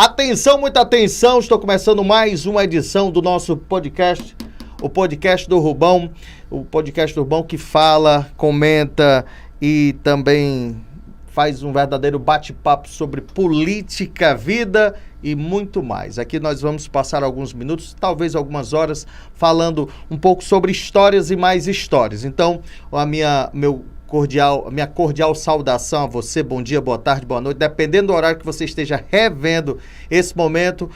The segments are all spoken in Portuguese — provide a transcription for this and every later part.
Atenção, muita atenção, estou começando mais uma edição do nosso podcast, o podcast do Rubão, o podcast do Rubão que fala, comenta e também faz um verdadeiro bate-papo sobre política, vida e muito mais. Aqui nós vamos passar alguns minutos, talvez algumas horas, falando um pouco sobre histórias e mais histórias. Então, a minha cordial saudação a você, bom dia, boa tarde, boa noite, dependendo do horário que você esteja revendo esse momento,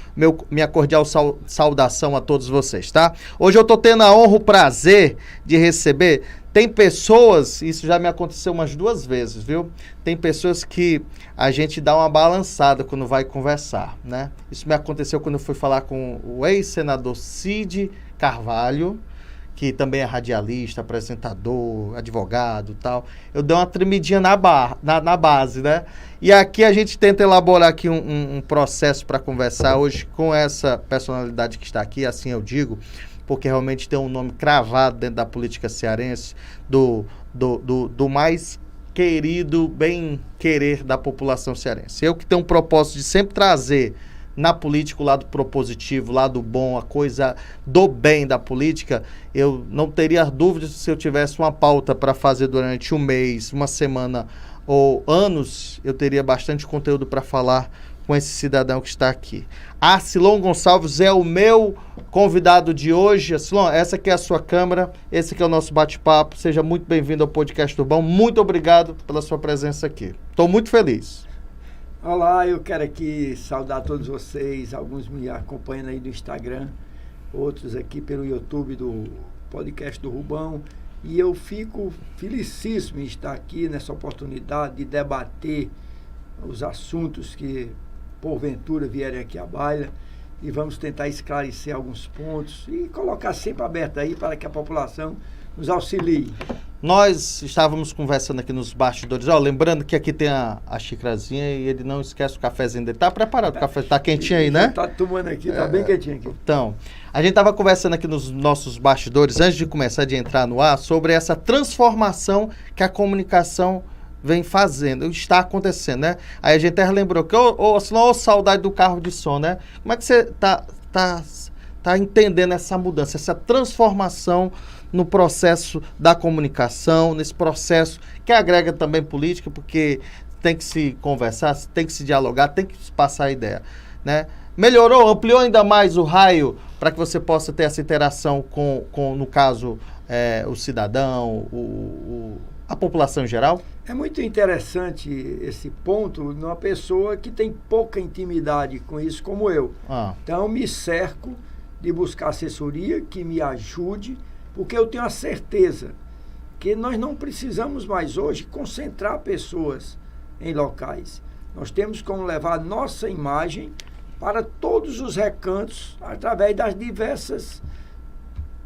minha cordial saudação a todos vocês, tá? Hoje eu tô tendo a honra, o prazer de receber, tem pessoas, isso já me aconteceu umas 2 vezes, viu? Tem pessoas que a gente dá uma balançada quando vai conversar, né? Isso me aconteceu quando eu fui falar com o ex-senador Cid Carvalho, que também é radialista, apresentador, advogado e tal. Eu dei uma tremidinha na base, né? E aqui a gente tenta elaborar aqui um processo para conversar hoje com essa personalidade que está aqui, assim eu digo, porque realmente tem um nome cravado dentro da política cearense, do mais querido, bem querer da população cearense. Eu que tenho um propósito de sempre trazer na política o lado propositivo, o lado bom, a coisa do bem da política, eu não teria dúvidas se eu tivesse uma pauta para fazer durante um mês, uma semana ou anos, eu teria bastante conteúdo para falar com esse cidadão que está aqui. Arcilon Gonçalves é o meu convidado de hoje. Arcilon, essa aqui é a sua câmera, esse aqui é o nosso bate-papo. Seja muito bem-vindo ao podcast do Bom. Muito obrigado pela sua presença aqui. Estou muito feliz. Olá, eu quero aqui saudar todos vocês, alguns me acompanham aí no Instagram, outros aqui pelo YouTube do podcast do Rubão, e eu fico felicíssimo em estar aqui nessa oportunidade de debater os assuntos que porventura vierem aqui à baila, e vamos tentar esclarecer alguns pontos e colocar sempre aberto aí para que a população nos auxilie. Nós estávamos conversando aqui nos bastidores, lembrando que aqui tem a xicrazinha e ele não esquece o cafezinho dele. Tá preparado o café? Tá quentinho aí, né? Tá tomando aqui, tá bem quentinho aqui. Então, a gente estava conversando aqui nos nossos bastidores, antes de começar de entrar no ar, sobre essa transformação que a comunicação vem fazendo, está acontecendo, né? Aí a gente até lembrou que, saudade do carro de som, né? Como é que você tá entendendo essa mudança, essa transformação no processo da comunicação, nesse processo que agrega também política, porque tem que se conversar, tem que se dialogar, tem que se passar a ideia, né? Melhorou, ampliou ainda mais o raio para que você possa ter essa interação com no caso, o cidadão, a população em geral? É muito interessante esse ponto numa pessoa que tem pouca intimidade com isso, como eu. Então, me cerco de buscar assessoria que me ajude, porque eu tenho a certeza que nós não precisamos mais hoje concentrar pessoas em locais. Nós temos como levar a nossa imagem para todos os recantos através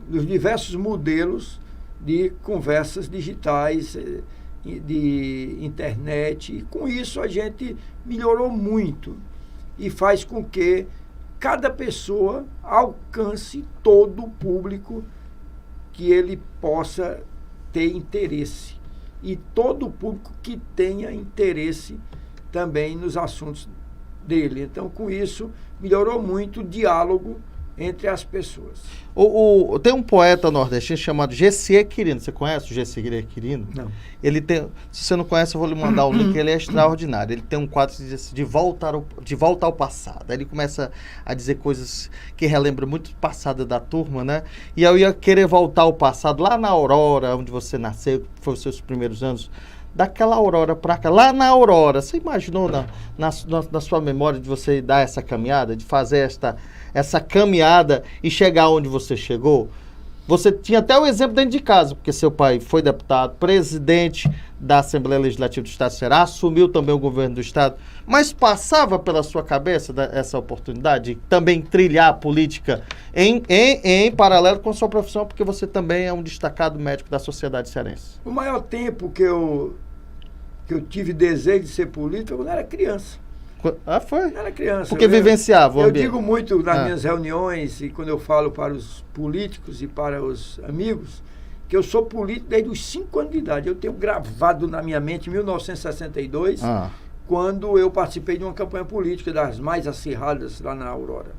dos diversos modelos de conversas digitais, de internet. E com isso a gente melhorou muito e faz com que cada pessoa alcance todo o público que ele possa ter interesse, e todo o público que tenha interesse também nos assuntos dele. Então, com isso, melhorou muito o diálogo entre as pessoas. Tem um poeta nordestino chamado Gessie Quirino. Você conhece o Gessie Quirino? Não. Ele tem, se você não conhece, eu vou lhe mandar o link, ele é extraordinário. Ele tem um quadro que diz assim, de volta ao passado. Aí ele começa a dizer coisas que relembram muito o passado da turma, né? E eu ia querer voltar ao passado, lá na Aurora, onde você nasceu, que foi os seus primeiros anos, daquela Aurora para cá, lá na Aurora. Você imaginou na sua memória de você dar essa caminhada, de fazer essa caminhada e chegar onde você chegou? Você tinha até o exemplo dentro de casa, porque seu pai foi deputado, presidente da Assembleia Legislativa do Estado do Ceará, assumiu também o governo do Estado, mas passava pela sua cabeça essa oportunidade de também trilhar a política em paralelo com a sua profissão, porque você também é um destacado médico da sociedade cearense. O maior tempo que eu tive desejo de ser político foi quando eu era criança. Foi? Eu era criança. Porque vivenciava o ambiente. Eu digo muito nas minhas reuniões e quando eu falo para os políticos e para os amigos que eu sou político desde os 5 anos de idade. Eu tenho gravado na minha mente, em 1962, quando eu participei de uma campanha política das mais acirradas lá na Aurora.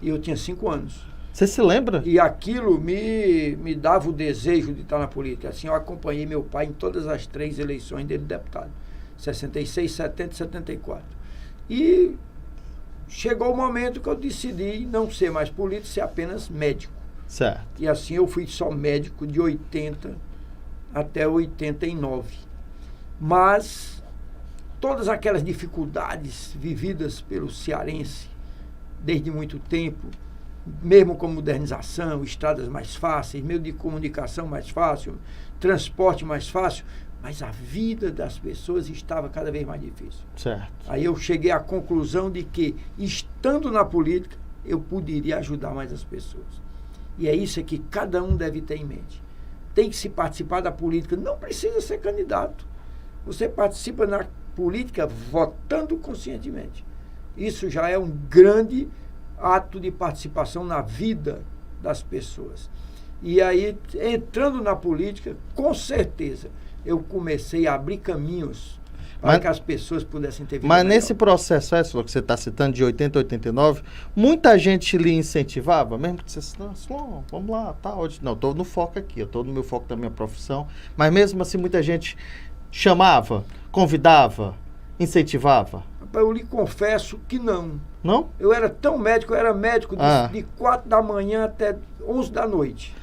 E eu tinha 5 anos. Você se lembra? E aquilo me dava o desejo de estar na política. Assim, eu acompanhei meu pai em todas as 3 eleições dele de deputado. 66, 70 e 74. E chegou o momento que eu decidi não ser mais político, ser apenas médico. Certo. E assim eu fui só médico de 80 até 89. Mas todas aquelas dificuldades vividas pelo cearense desde muito tempo, mesmo com modernização, estradas mais fáceis, meio de comunicação mais fácil, transporte mais fácil, mas a vida das pessoas estava cada vez mais difícil. Certo. Aí eu cheguei à conclusão de que, estando na política, eu poderia ajudar mais as pessoas. E é isso que cada um deve ter em mente. Tem que se participar da política, não precisa ser candidato. Você participa na política votando conscientemente. Isso já é um grande ato de participação na vida das pessoas. E aí, entrando na política, com certeza, eu comecei a abrir caminhos para que as pessoas pudessem ter vida Mas melhor. nesse processo que você está citando, de 80 a 89, muita gente lhe incentivava, mesmo que você dissesse, não, vamos lá, tá, hoje, não, estou no foco aqui, eu estou no meu foco da minha profissão, mas mesmo assim muita gente chamava, convidava, incentivava. Eu lhe confesso que não. Não? Eu era tão médico, eu era médico de 4 da manhã até 11 da noite.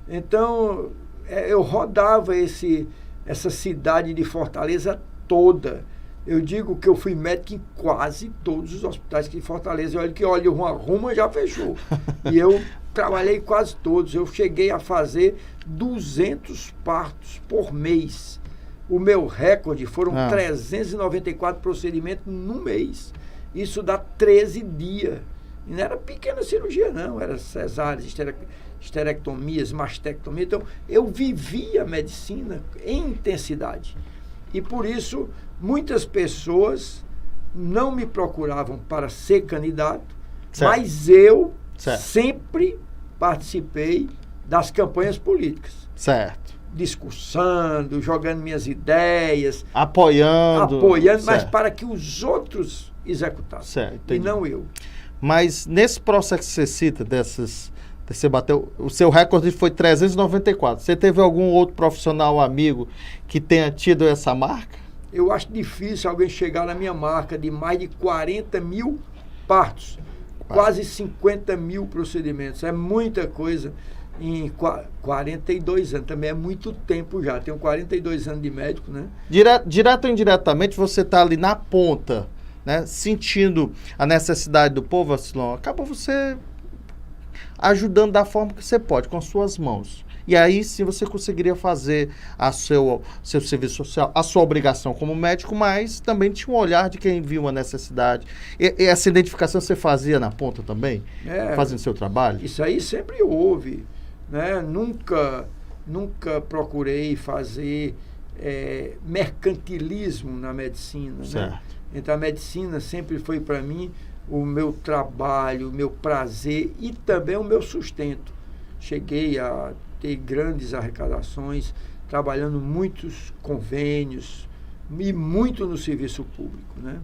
Então, eu rodava essa cidade de Fortaleza toda. Eu digo que eu fui médico em quase todos os hospitais que em Fortaleza. Olha, uma Ruma já fechou. E eu trabalhei quase todos. Eu cheguei a fazer 200 partos por mês. O meu recorde foram 394 procedimentos no mês. Isso dá 13 dias. E não era pequena cirurgia, não. Era cesáreas, esterectomias, mastectomia. Então, eu vivia a medicina em intensidade. E por isso, muitas pessoas não me procuravam para ser candidato, certo, mas eu sempre participei das campanhas políticas. Certo. Discursando, jogando minhas ideias. Apoiando, mas para que os outros executassem. Certo, e não eu. Mas nesse processo que você cita, você bateu, o seu recorde foi 394. Você teve algum outro profissional amigo que tenha tido essa marca? Eu acho difícil alguém chegar na minha marca de mais de 40 mil partos. Quase 50 mil procedimentos. É muita coisa em 42 anos. Também é muito tempo já. Tenho 42 anos de médico, né? Direto ou indiretamente, você está ali na ponta, né? Sentindo a necessidade do povo, Arcilon. Acaba você ajudando da forma que você pode, com as suas mãos. E aí sim você conseguiria fazer seu serviço social, a sua obrigação como médico, mas também tinha um olhar de quem viu uma necessidade. E essa identificação você fazia na ponta também? Fazendo seu trabalho? Isso aí sempre houve, né? Nunca procurei fazer mercantilismo na medicina. Certo. Né? Então a medicina sempre foi para mim o meu trabalho, o meu prazer e também o meu sustento. Cheguei a ter grandes arrecadações, trabalhando muitos convênios e muito no serviço público, né?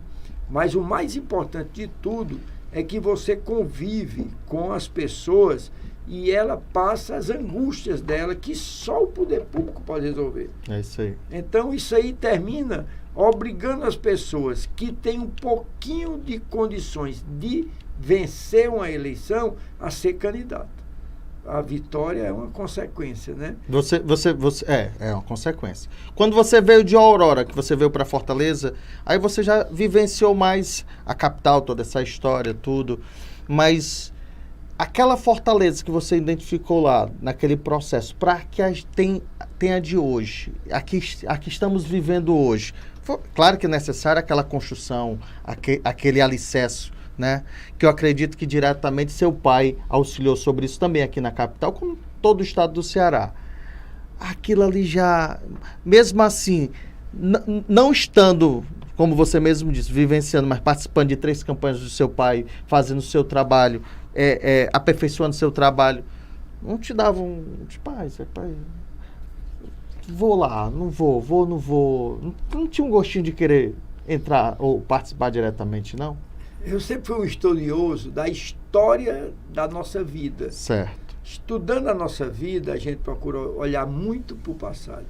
Mas o mais importante de tudo é que você convive com as pessoas e ela passa as angústias dela que só o poder público pode resolver. É isso aí. Então isso aí termina obrigando as pessoas que têm um pouquinho de condições de vencer uma eleição a ser candidato. A vitória é uma consequência, né? É uma consequência. Quando você veio de Aurora, que você veio para Fortaleza, aí você já vivenciou mais a capital, toda essa história, tudo. Mas aquela Fortaleza que você identificou lá, naquele processo, para que a gente tenha de hoje, aqui estamos vivendo hoje, claro que é necessária aquela construção, aquele alicerce, né? Que eu acredito que diretamente seu pai auxiliou sobre isso também aqui na capital, como todo o estado do Ceará. Aquilo ali já, mesmo assim, não estando, como você mesmo disse, vivenciando, mas participando de 3 campanhas do seu pai, fazendo o seu trabalho, aperfeiçoando o seu trabalho, não te davam, pai, vou lá, não vou, não tinha um gostinho de querer entrar ou participar diretamente, não? Eu sempre fui um estudioso da história da nossa vida. Certo. Estudando a nossa vida, a gente procura olhar muito para o passado,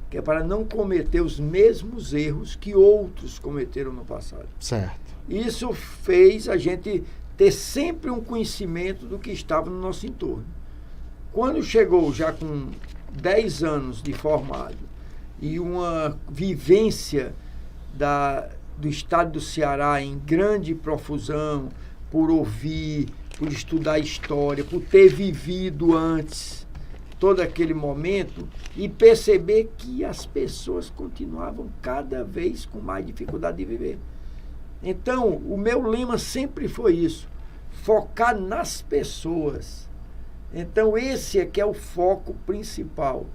que é para não cometer os mesmos erros que outros cometeram no passado. Certo. Isso fez a gente ter sempre um conhecimento do que estava no nosso entorno. Quando chegou já com 10 anos de formado e uma vivência do estado do Ceará em grande profusão, por ouvir, por estudar história, por ter vivido antes todo aquele momento e perceber que as pessoas continuavam cada vez com mais dificuldade de viver. Então, o meu lema sempre foi isso, focar nas pessoas. Então, esse é que é o foco principal.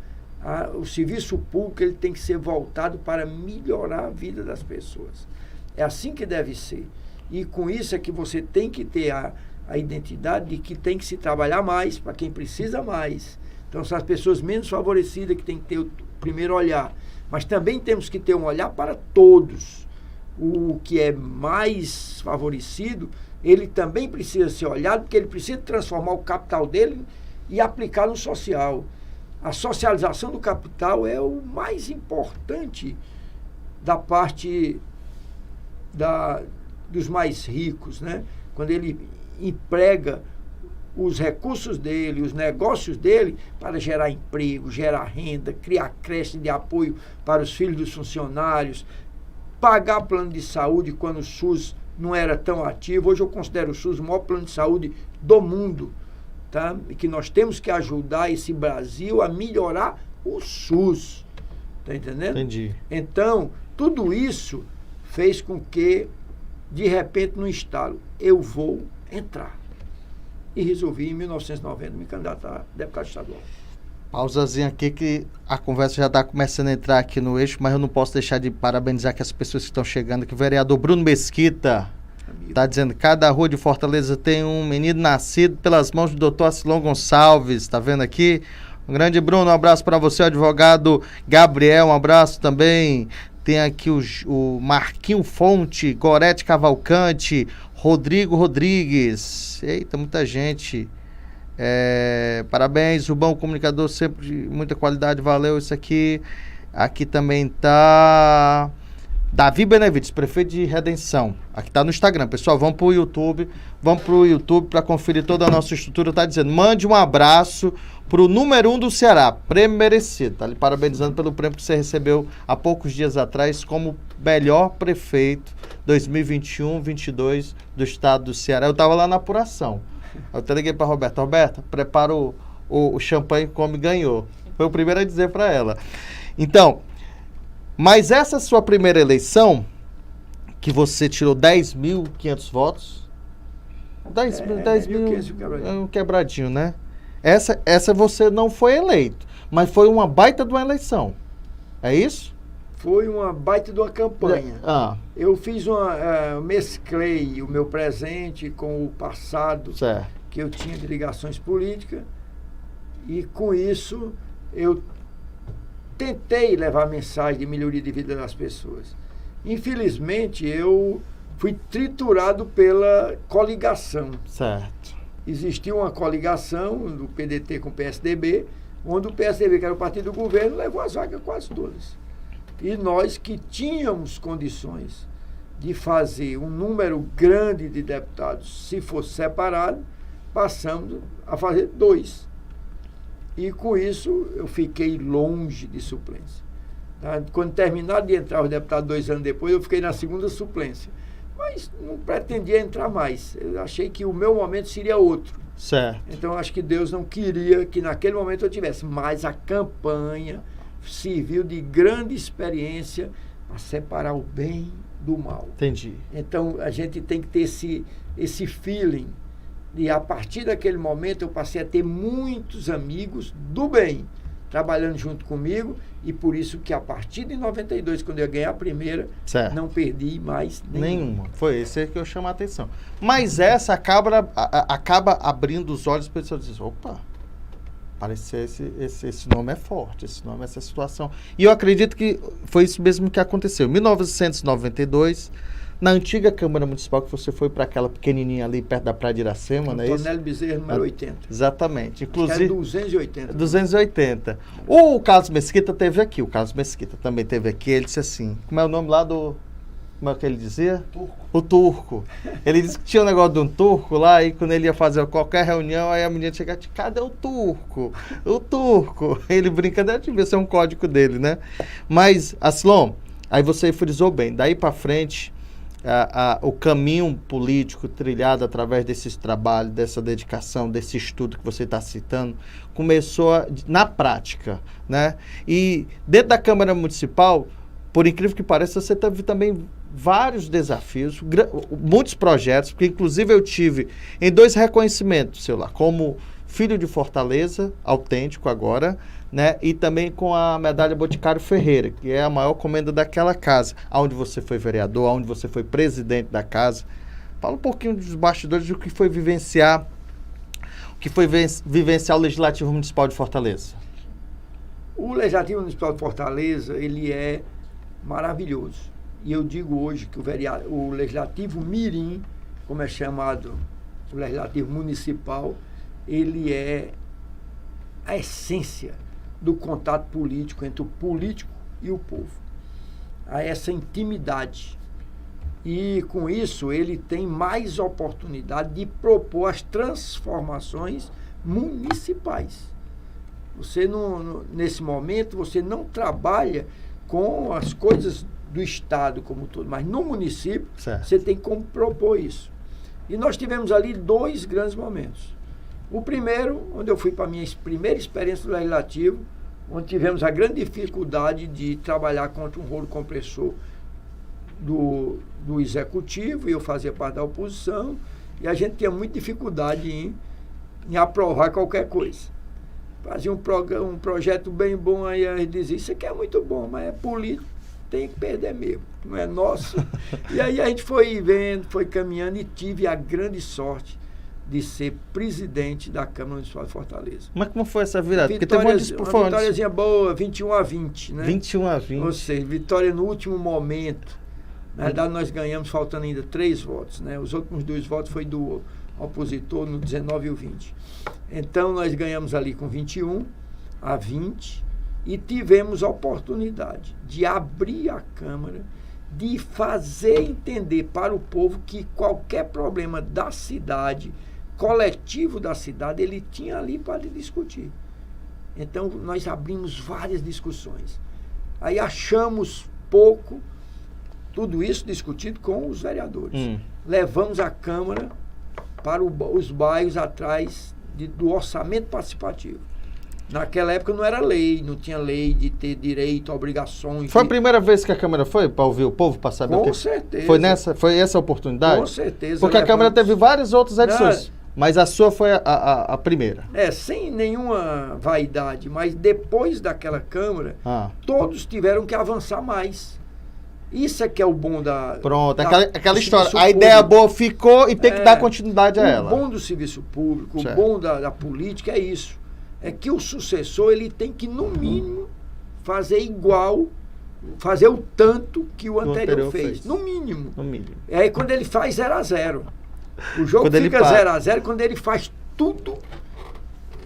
O serviço público ele tem que ser voltado para melhorar a vida das pessoas. É assim que deve ser. E com isso é que você tem que ter a identidade de que tem que se trabalhar mais para quem precisa mais. Então, são as pessoas menos favorecidas que têm que ter o primeiro olhar. Mas também temos que ter um olhar para todos. O que é mais favorecido, ele também precisa ser olhado, porque ele precisa transformar o capital dele e aplicar no social. A socialização do capital é o mais importante da parte dos mais ricos, né? Quando ele emprega os recursos dele, os negócios dele, para gerar emprego, gerar renda, criar creche de apoio para os filhos dos funcionários, pagar plano de saúde quando o SUS não era tão ativo. Hoje eu considero o SUS o maior plano de saúde do mundo, tá? E que nós temos que ajudar esse Brasil a melhorar o SUS. Tá entendendo? Entendi. Então, tudo isso fez com que, de repente, no estalo, eu vou entrar. E resolvi, em 1990, me candidatar a deputado estadual. Pausazinha aqui que a conversa já está começando a entrar aqui no eixo, mas eu não posso deixar de parabenizar que as pessoas que estão chegando aqui. O vereador Bruno Mesquita está dizendo: cada rua de Fortaleza tem um menino nascido pelas mãos do doutor Acilon Gonçalves. Está vendo aqui? Um grande Bruno, um abraço para você, o advogado Gabriel, um abraço também. Tem aqui o Marquinho Fonte, Gorete Cavalcante, Rodrigo Rodrigues. Eita, muita gente. Parabéns, Rubão, comunicador sempre de muita qualidade, valeu isso aqui. Aqui também tá Davi Benevides, prefeito de Redenção. Aqui tá no Instagram, pessoal, vamos pro YouTube para conferir toda a nossa estrutura. Tá dizendo: mande um abraço pro número 1 do Ceará, prêmio merecido. Tá lhe parabenizando pelo prêmio que você recebeu há poucos dias atrás como melhor prefeito 2021-22 do estado do Ceará. Eu tava lá na apuração. Eu até liguei para Roberta, prepara o champanhe como ganhou. Foi o primeiro a dizer para ela. Então, mas essa sua primeira eleição, que você tirou 10.500 votos, 10 mil, um quebradinho, né? Essa você não foi eleito, mas foi uma baita de uma eleição. É isso? Foi uma baita de uma campanha. Eu fiz mesclei o meu presente com o passado, certo, que eu tinha de ligações políticas, e com isso eu tentei levar a mensagem de melhoria de vida das pessoas. Infelizmente, eu fui triturado pela coligação. Certo. Existiu uma coligação do PDT com o PSDB, onde o PSDB, que era o partido do governo, levou as vagas quase todas. E nós que tínhamos condições de fazer um número grande de deputados, se fosse separado, passamos a fazer 2. E com isso eu fiquei longe de suplência. Tá? Quando terminaram de entrar os deputados 2 anos depois, eu fiquei na segunda suplência. Mas não pretendia entrar mais. Eu achei que o meu momento seria outro. Certo. Então acho que Deus não queria que naquele momento eu tivesse. Mas a campanha serviu de grande experiência a separar o bem do mal. Entendi. Então a gente tem que ter esse feeling. E a partir daquele momento eu passei a ter muitos amigos do bem trabalhando junto comigo, e por isso que a partir de 92, quando eu ganhei a primeira, certo, não perdi mais nenhuma. Foi esse que eu chamo a atenção. Mas essa acaba abrindo os olhos para as pessoas e dizer: opa, Parecia esse nome é forte, esse nome, essa situação. E eu acredito que foi isso mesmo que aconteceu. Em 1992, na antiga Câmara Municipal, que você foi para aquela pequenininha ali perto da Praia de Iracema, não é isso? Antonélio Bezerra, número 80. Exatamente. Inclusive, 280. 280. O Carlos Mesquita teve aqui, o Carlos Mesquita também teve aqui, ele disse assim, como é o nome lá do... Como é que ele dizia? Turco. O turco. Ele disse que tinha um negócio de um turco lá, e quando ele ia fazer qualquer reunião, aí a menina chegava, cadê o turco? O turco. Ele brinca, deve ver se é um código dele, né? Mas, Aslon, aí você frisou bem, daí para frente, o caminho político trilhado através desses trabalhos, dessa dedicação, desse estudo que você está citando, começou na prática, né? E dentro da Câmara Municipal, por incrível que pareça, você teve também vários desafios, muitos projetos, porque inclusive eu tive em 2 reconhecimentos, sei lá, como filho de Fortaleza, autêntico agora, né? E também com a medalha Boticário Ferreira, que é a maior comenda daquela casa, onde você foi vereador, onde você foi presidente da casa. Fala um pouquinho dos bastidores do que foi vivenciar o Legislativo Municipal de Fortaleza. O Legislativo Municipal de Fortaleza, ele é maravilhoso. E eu digo hoje que o Legislativo Mirim, como é chamado o Legislativo Municipal, ele é a essência do contato político entre o político e o povo. Há essa intimidade. E com isso ele tem mais oportunidade de propor as transformações municipais. Você nesse momento, você não trabalha com as coisas do Estado como um todo, mas no município, certo, você tem como propor isso. E nós tivemos ali 2 grandes momentos. O primeiro, onde eu fui para a minha primeira experiência no Legislativo, onde tivemos a grande dificuldade de trabalhar contra um rolo compressor do Executivo, e eu fazia parte da oposição, e a gente tinha muita dificuldade em aprovar qualquer coisa. Fazia um projeto bem bom, aí a gente dizia, isso aqui é muito bom, mas é político, tem que perder mesmo, não é nosso. E aí a gente foi vendo, foi caminhando, e tive a grande sorte de ser presidente da Câmara Municipal de Fortaleza. Mas como foi essa virada? Porque teve uma vitóriazinha boa, 21-20, né? 21-20. Ou seja, vitória no último momento. Na verdade, nós ganhamos faltando ainda 3 votos, né? Os últimos 2 votos foi do opositor no 19 e o 20. Então, nós ganhamos ali com 21-20 e tivemos a oportunidade de abrir a Câmara, de fazer entender para o povo que qualquer problema da cidade, coletivo da cidade, ele tinha ali para discutir. Então, nós abrimos várias discussões. Aí achamos pouco, tudo isso discutido com os vereadores. Levamos a Câmara para os bairros atrás do orçamento participativo. Naquela época não era lei, não tinha lei de ter direito, obrigações. Foi a primeira vez que a Câmara foi para ouvir o povo, para saber o que... Com certeza. Foi essa a oportunidade? Com certeza. Porque a Câmara teve várias outras edições, mas a sua foi a primeira. Sem nenhuma vaidade, mas depois daquela Câmara, todos tiveram que avançar mais. Isso é que é o bom da... Pronto, aquela história. A ideia boa ficou e tem que dar continuidade a ela. O bom do serviço público, certo, o bom da política é isso. É que o sucessor, ele tem que, no mínimo, fazer igual, fazer o tanto que o anterior fez. No mínimo. Aí quando ele faz 0-0. O jogo fica 0-0 quando ele faz tudo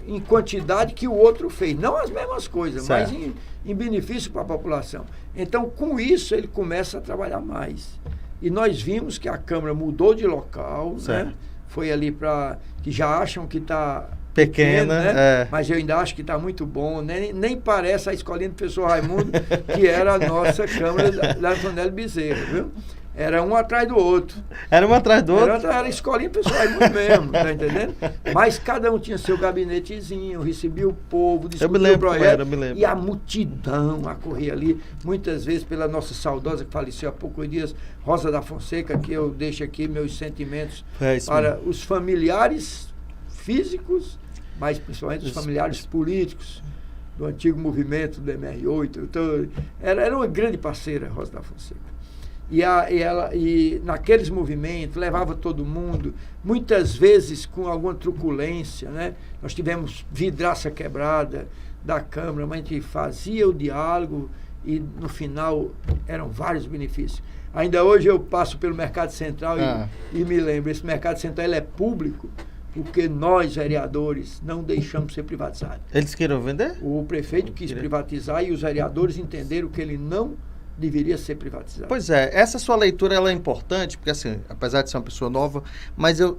em quantidade que o outro fez. Não as mesmas coisas, certo, mas em benefício para a população. Então, com isso, ele começa a trabalhar mais. E nós vimos que a Câmara mudou de local, né? Foi ali para... que já acham que está... pequena, né? Mas eu ainda acho que está muito bom, né? Nem parece a escolinha do professor Raimundo, que era a nossa Câmara da Antonélio Bezerra, viu? Era um atrás do outro. Era um atrás do outro? Era a escolinha do professor Raimundo mesmo, tá entendendo? Mas cada um tinha seu gabinetezinho, recebia o povo, discutia o projeto, e a multidão a correr ali, muitas vezes pela nossa saudosa, que faleceu há poucos dias, Rosa da Fonseca, que eu deixo aqui meus sentimentos para os familiares físicos, mas principalmente os familiares políticos do antigo movimento do MR8. Então, era uma grande parceira, Rosa da Fonseca. E naqueles movimentos levava todo mundo, muitas vezes com alguma truculência, né? Nós tivemos vidraça quebrada da Câmara, mas a gente fazia o diálogo e no final eram vários benefícios. Ainda hoje eu passo pelo Mercado Central e me lembro, esse Mercado Central ele é público porque nós, vereadores, não deixamos ser privatizado. Eles queriam vender? O prefeito quis privatizar e os vereadores entenderam que ele não deveria ser privatizado. Pois é, essa sua leitura ela é importante, porque assim, apesar de ser uma pessoa nova, mas eu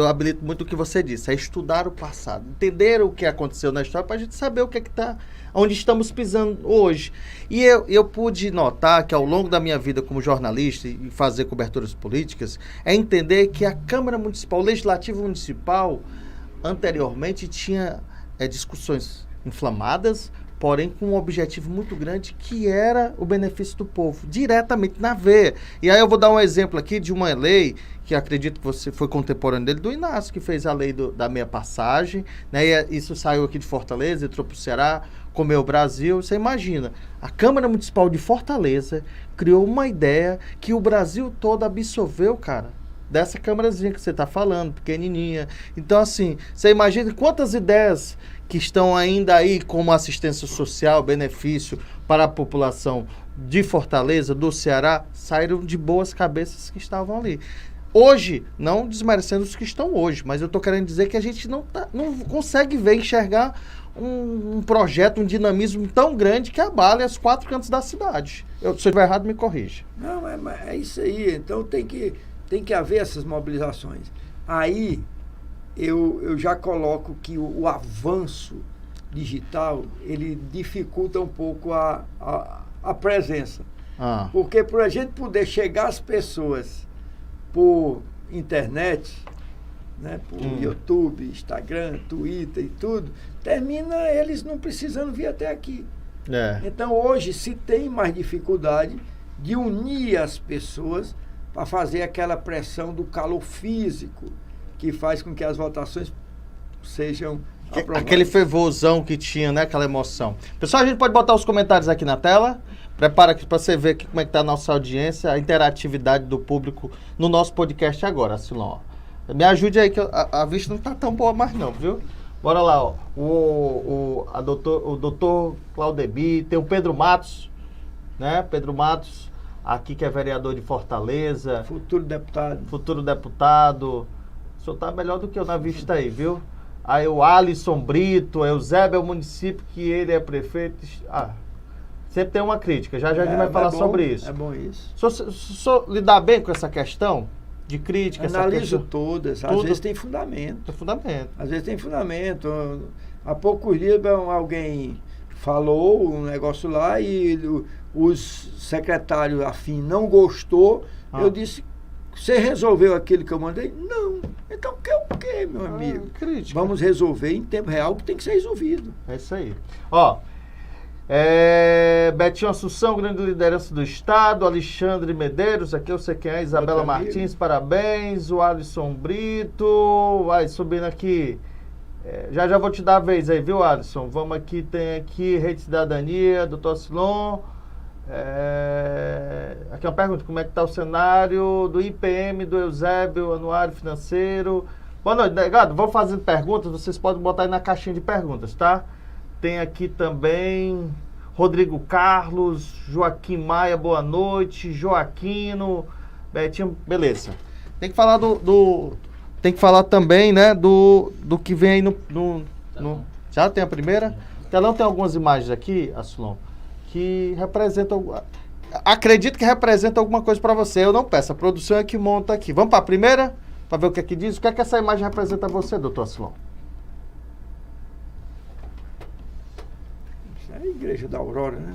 habilito muito o que você disse, é estudar o passado, entender o que aconteceu na história para a gente saber o que é que está, onde estamos pisando hoje. E eu pude notar que ao longo da minha vida como jornalista e fazer coberturas políticas, é entender que a Câmara Municipal, o Legislativo Municipal, anteriormente tinha discussões inflamadas, porém com um objetivo muito grande, que era o benefício do povo, diretamente na veia. E aí eu vou dar um exemplo aqui de uma lei, que acredito que você foi contemporâneo dele, do Inácio, que fez a lei da meia passagem, né? E isso saiu aqui de Fortaleza, entrou para o Ceará, comeu o Brasil. Você imagina, a Câmara Municipal de Fortaleza criou uma ideia que o Brasil todo absorveu, cara, dessa câmarazinha que você está falando, pequenininha. Então, assim, você imagina quantas ideias que estão ainda aí como assistência social, benefício para a população de Fortaleza, do Ceará, saíram de boas cabeças que estavam ali. Hoje, não desmerecendo os que estão hoje, mas eu estou querendo dizer que a gente não consegue enxergar um projeto, um dinamismo tão grande que abale os 4 cantos da cidade. Se eu estiver errado, me corrija. Não, é isso aí. Então tem que haver essas mobilizações. Aí eu já coloco que o avanço digital, ele dificulta um pouco a presença. Porque para a gente poder chegar às pessoas por internet, né, por YouTube, Instagram, Twitter e tudo, termina eles não precisando vir até aqui. Então hoje se tem mais dificuldade de unir as pessoas para fazer aquela pressão do calor físico que faz com que as votações sejam aprovadas. Aquele fervorzão que tinha, né? Aquela emoção. Pessoal, a gente pode botar os comentários aqui na tela. Prepara aqui para você ver aqui como é que está a nossa audiência, a interatividade do público no nosso podcast agora, Silon. Me ajude aí, que a vista não está tão boa mais não, viu? Bora lá, ó. O doutor Claudemir, tem o Pedro Matos, né? Pedro Matos, aqui que é vereador de Fortaleza. Futuro deputado. O senhor tá melhor do que eu na vista aí, viu? Aí o Alisson Brito, Eusébio é o município que ele é prefeito. Sempre tem uma crítica, já a gente vai falar sobre isso. É bom isso. O senhor lidar bem com essa questão de crítica? Analiso todas, às vezes tem fundamento. Tem fundamento. Às vezes tem fundamento. Há poucos dias alguém falou um negócio lá e os secretários afim não gostou. Eu disse, você resolveu aquilo que eu mandei? Não. Então quer o quê, meu amigo? Crítica. Vamos resolver em tempo real o que tem que ser resolvido. É isso aí. Ó, Betinho Assunção, grande liderança do Estado, Alexandre Medeiros, aqui eu sei quem é, Isabela Martins, parabéns, o Alisson Brito, vai subindo aqui, já vou te dar a vez aí, viu, Alisson? Vamos aqui, tem aqui, Rede Cidadania, doutor Silon, aqui uma pergunta, como é que está o cenário do IPM, do Eusébio, anuário financeiro? Boa noite, delegado, vou fazendo perguntas, vocês podem botar aí na caixinha de perguntas, tá? Tem aqui também Rodrigo Carlos, Joaquim Maia, boa noite, Joaquino, Betinho, beleza. Tem que falar tem que falar também, né, do que vem aí no já tem a primeira? O telão tem algumas imagens aqui, Assulon, que representam, acredito que representa alguma coisa para você. Eu não peço, a produção é que monta aqui. Vamos para a primeira, para ver o que é que diz. O que é que essa imagem representa a você, doutor Assulon? É a Igreja da Aurora, né?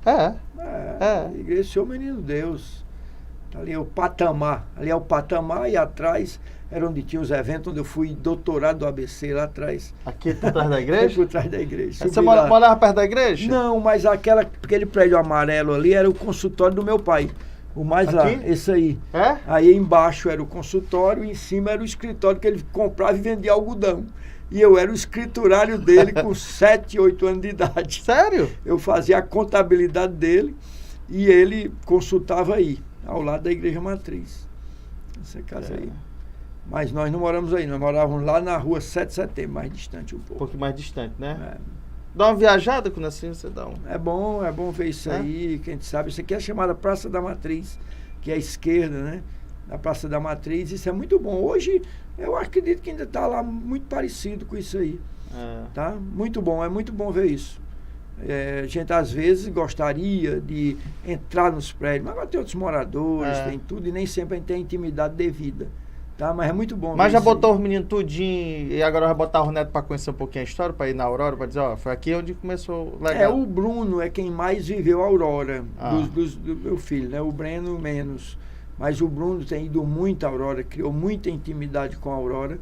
É. Igreja do Senhor Menino Deus. Ali é o patamar. Ali é o patamar e atrás era onde tinha os eventos, onde eu fui doutorado do ABC lá atrás. Aqui por trás da igreja? Por trás da igreja. Você morava perto da igreja? Não, mas aquele prédio amarelo ali era o consultório do meu pai. O mais lá, esse aí. Aí embaixo era o consultório, em cima era o escritório que ele comprava e vendia algodão. E eu era o escriturário dele com 7, 8 anos de idade. Sério? Eu fazia a contabilidade dele E ele consultava aí, ao lado da Igreja Matriz. Essa casa aí. Mas nós não moramos aí, nós morávamos lá na rua 7 de setembro, mais distante um pouco. Um pouco mais distante, né? Dá uma viajada quando assim você dá um... É bom ver isso aí, quem sabe. Isso aqui é chamada Praça da Matriz, que é a esquerda, né? Na Praça da Matriz, isso é muito bom. Hoje, eu acredito que ainda está lá muito parecido com isso aí. Tá? Muito bom, é muito bom ver isso. A gente às vezes gostaria de entrar nos prédios, mas agora tem outros moradores, tem tudo, e nem sempre a gente tem a intimidade devida. Tá? Mas é muito bom. Mas já botou os meninos tudinho e agora vai botar o Neto para conhecer um pouquinho a história, para ir na Aurora, para dizer, ó, foi aqui onde começou legal. O Bruno é quem mais viveu a Aurora, do meu filho, né? O Breno menos. Mas o Bruno tem ido muito à Aurora, criou muita intimidade com a Aurora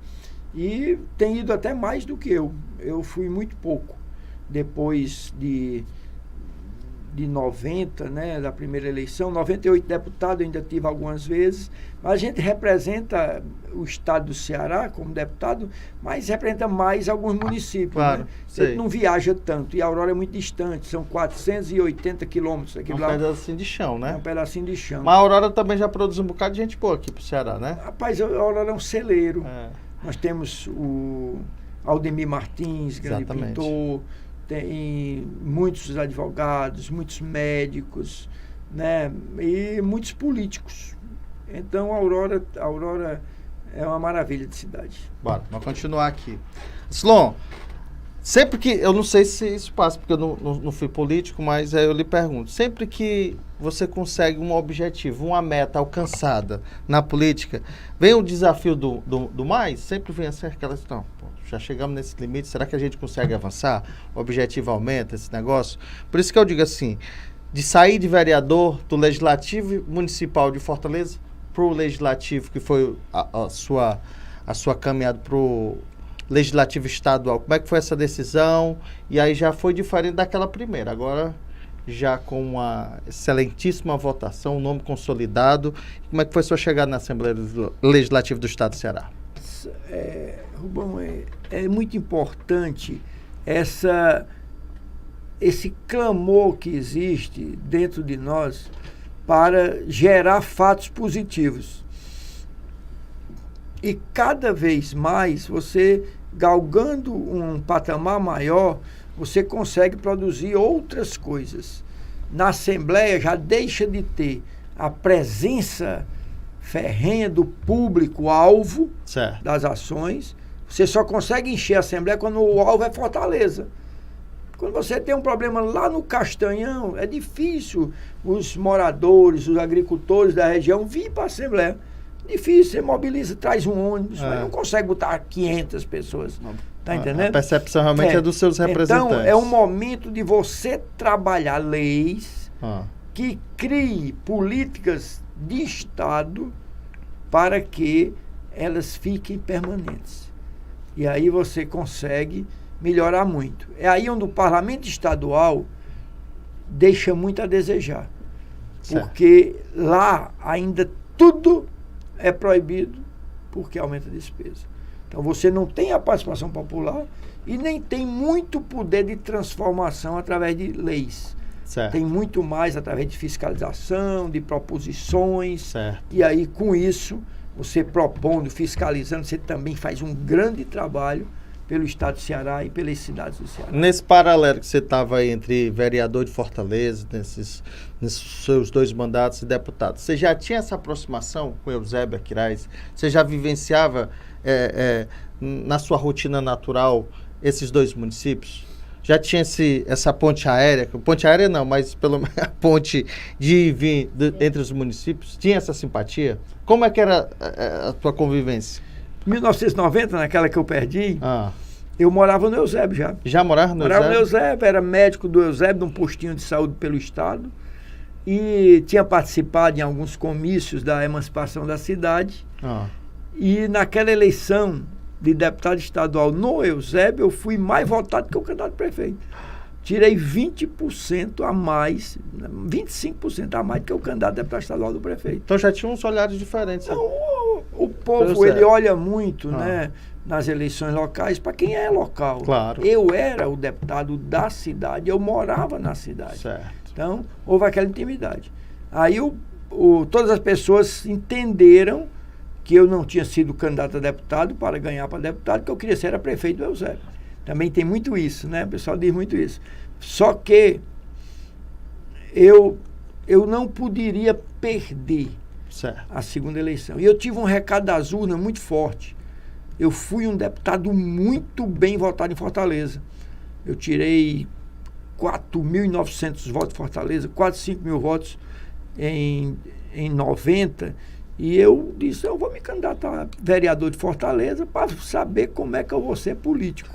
e tem ido até mais do que eu. Eu fui muito pouco. Depois de 90, né, da primeira eleição, 98 deputados eu ainda tive algumas vezes, mas a gente representa o estado do Ceará como deputado, mas representa mais alguns municípios. Claro, né? A gente não viaja tanto, e a Aurora é muito distante, são 480 quilômetros. Um pedacinho de chão, né? Um pedacinho de chão. Mas a Aurora também já produz um bocado de gente boa aqui pro Ceará, né? Rapaz, a Aurora é um celeiro. Nós temos o Aldemir Martins, grande pintor, tem muitos advogados, muitos médicos, né? E muitos políticos. Então a Aurora é uma maravilha de cidade. Bora, vamos continuar aqui. Slon, sempre que, eu não sei se isso passa, porque eu não fui político, mas aí eu lhe pergunto, sempre que você consegue um objetivo, uma meta alcançada na política, vem o desafio do mais? Sempre vem assim aquela questão, já chegamos nesse limite, será que a gente consegue avançar? O objetivo aumenta, esse negócio? Por isso que eu digo assim, de sair de vereador do Legislativo Municipal de Fortaleza para o Legislativo, que foi a sua caminhada para o Legislativo Estadual. Como é que foi essa decisão? E aí já foi diferente daquela primeira. Agora, já com uma excelentíssima votação, um nome consolidado. Como é que foi sua chegada na Assembleia Legislativa do Estado do Ceará? Rubão, é muito importante esse clamor que existe dentro de nós para gerar fatos positivos. E cada vez mais você, galgando um patamar maior, você consegue produzir outras coisas. Na Assembleia já deixa de ter a presença ferrenha do público-alvo das ações. Você só consegue encher a Assembleia quando o alvo é Fortaleza. Quando você tem um problema lá no Castanhão, é difícil os moradores, os agricultores da região virem para a Assembleia. Difícil, você mobiliza, traz um ônibus, mas não consegue botar 500 pessoas. Está entendendo? A percepção realmente é dos seus representantes. Então, é um momento de você trabalhar leis que criem políticas de Estado para que elas fiquem permanentes. E aí você consegue melhorar muito. É aí onde o parlamento estadual deixa muito a desejar. Porque lá ainda tudo é proibido porque aumenta a despesa. Então você não tem a participação popular e nem tem muito poder de transformação através de leis. Tem muito mais através de fiscalização, de proposições. E aí com isso, você propondo, fiscalizando, você também faz um grande trabalho pelo estado do Ceará e pelas cidades do Ceará. Nesse paralelo que você estava aí entre vereador de Fortaleza, nesses seus 2 mandatos e deputado, você já tinha essa aproximação com Eusébio Aquiraz? Você já vivenciava na sua rotina natural esses 2 municípios? Já tinha essa ponte aérea? Ponte aérea não, mas pelo menos a ponte de ir e vir entre os municípios? Tinha essa simpatia? Como é que era a tua convivência? Em 1990, naquela que eu perdi, eu morava no Eusébio já. Já morava no Eusébio? Morava no Eusébio, era médico do Eusébio, de um postinho de saúde pelo Estado. E tinha participado em alguns comícios da emancipação da cidade. E naquela eleição de deputado estadual no Eusébio, eu fui mais votado que o candidato a prefeito. Tirei 20% a mais, 25% a mais do que o candidato a deputado estadual do prefeito. Então já tinha uns olhares diferentes. Então, o povo, ele olha muito, né, nas eleições locais para quem é local. Claro. Eu era o deputado da cidade, eu morava na cidade. Então, houve aquela intimidade. Aí todas as pessoas entenderam que eu não tinha sido candidato a deputado para ganhar para deputado, que eu queria ser prefeito do Eusébio. Também tem muito isso, né? O pessoal diz muito isso. Só que eu não poderia perder a segunda eleição. E eu tive um recado das urnas muito forte. Eu fui um deputado muito bem votado em Fortaleza. Eu tirei 4.900 votos em Fortaleza, quase 5 mil votos em 90. E eu disse, eu vou me candidatar a vereador de Fortaleza para saber como é que eu vou ser político.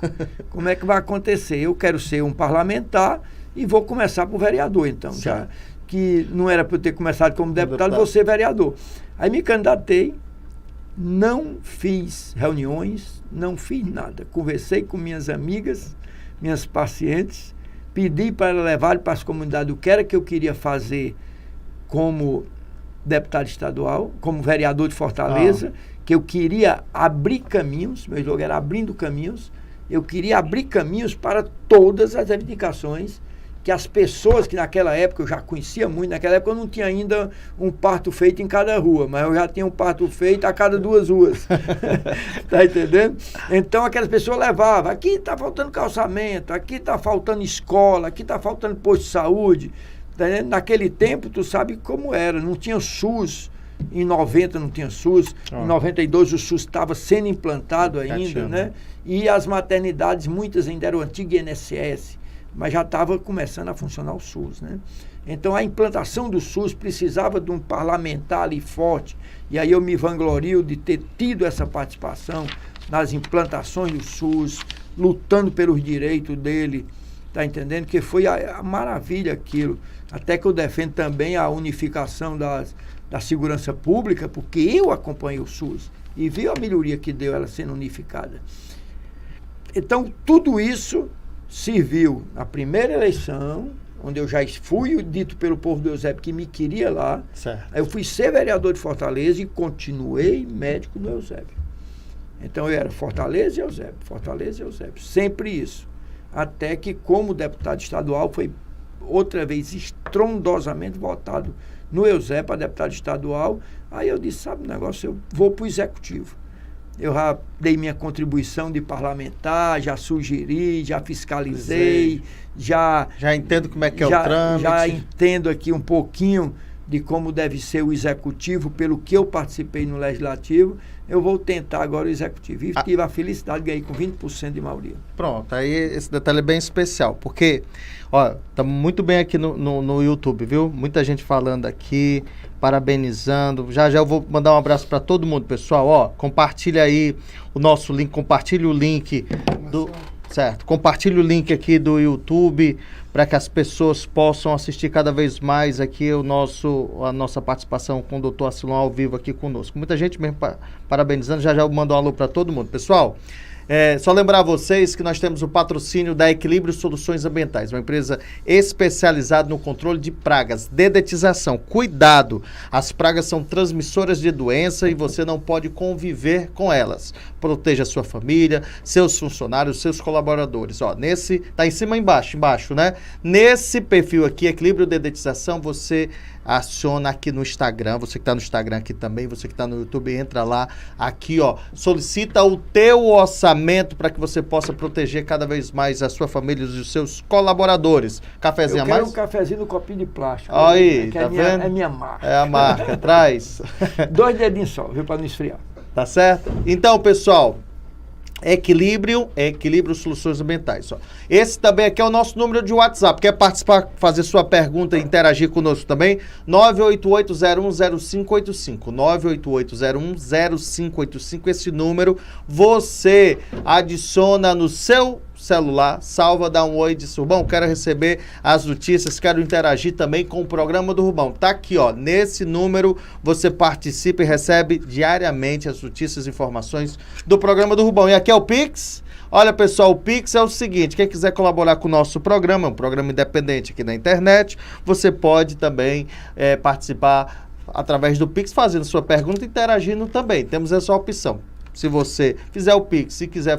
Como é que vai acontecer. Eu quero ser um parlamentar e vou começar por vereador, então. Já que não era para eu ter começado como deputado, vou ser vereador. Aí me candidatei, não fiz reuniões, não fiz nada. Conversei com minhas amigas, minhas pacientes, pedi para levar para as comunidades o que era que eu queria fazer como deputado estadual, como vereador de Fortaleza, que eu queria abrir caminhos, meu slogan era abrindo caminhos, eu queria abrir caminhos para todas as reivindicações que as pessoas que naquela época eu já conhecia muito, naquela época eu não tinha ainda um parto feito em cada rua, mas eu já tinha um parto feito a cada 2 ruas. Tá entendendo? Então aquelas pessoas levavam, aqui está faltando calçamento, aqui está faltando escola, aqui está faltando posto de saúde. Naquele tempo, tu sabe como era, não tinha SUS, em 90 não tinha SUS, em 92 o SUS estava sendo implantado ainda, né? E as maternidades, muitas ainda eram antigas INSS, mas já estava começando a funcionar o SUS, né? Então a implantação do SUS precisava de um parlamentar ali forte, e aí eu me vanglorio de ter tido essa participação nas implantações do SUS, lutando pelos direitos dele, tá entendendo? Que foi a maravilha aquilo. Até que eu defendo também a unificação da segurança pública, porque eu acompanhei o SUS e vi a melhoria que deu ela sendo unificada. Então, tudo isso serviu na primeira eleição, onde eu já fui dito pelo povo do Eusébio que me queria lá. Certo. Aí eu fui ser vereador de Fortaleza e continuei médico no Eusébio. Então, eu era Fortaleza e Eusébio, Fortaleza e Eusébio. Sempre isso. Até que, como deputado estadual, foi outra vez estrondosamente votado no Eusébio para deputado estadual. Aí eu disse, sabe o negócio, eu vou para o executivo. Eu já dei minha contribuição de parlamentar, já sugeri, já fiscalizei, já entendo como é que é o trâmite. Já entendo aqui um pouquinho de como deve ser o executivo, pelo que eu participei no legislativo. Eu vou tentar agora o executivo. E tive a felicidade de ganhar com 20% de maioria. Pronto, aí esse detalhe é bem especial, porque, ó, estamos muito bem aqui no YouTube, viu? Muita gente falando aqui, parabenizando. Já eu vou mandar um abraço para todo mundo, pessoal. Ó, compartilha aí o nosso link, compartilha o link do... Certo, compartilha o link aqui do YouTube para que as pessoas possam assistir cada vez mais aqui a nossa participação com o Dr. Acilon ao vivo aqui conosco. Muita gente mesmo parabenizando, já mando um alô para todo mundo. Pessoal, só lembrar a vocês que nós temos o patrocínio da Equilíbrio Soluções Ambientais, uma empresa especializada no controle de pragas, dedetização. Cuidado, as pragas são transmissoras de doença e você não pode conviver com elas. Proteja a sua família, seus funcionários, seus colaboradores. Ó, tá em cima e embaixo, né? Nesse perfil aqui, Equilíbrio Dedetização, você aciona aqui no Instagram, você que está no Instagram aqui também, você que está no YouTube, entra lá, aqui ó, solicita o teu orçamento para que você possa proteger cada vez mais a sua família e os seus colaboradores. Cafezinho a mais? Eu quero um cafezinho no copinho de plástico. Aí, tá vendo? É minha marca. É a marca, traz. 2 dedinhos só, viu, para não esfriar. Tá certo? Então, pessoal, Equilíbrio Soluções Ambientais. Ó. Esse também aqui é o nosso número de WhatsApp. Quer participar, fazer sua pergunta e interagir conosco também? 988010585. 988010585. Esse número você adiciona no seu celular, salva, dá um oi, diz, Rubão, quero receber as notícias, quero interagir também com o programa do Rubão. Tá aqui, ó, nesse número você participa e recebe diariamente as notícias e informações do programa do Rubão. E aqui é o Pix. Olha, pessoal, o Pix é o seguinte, quem quiser colaborar com o nosso programa, é um programa independente aqui na internet, você pode também participar através do Pix, fazendo sua pergunta e interagindo também. Temos essa opção. Se você fizer o Pix, se quiser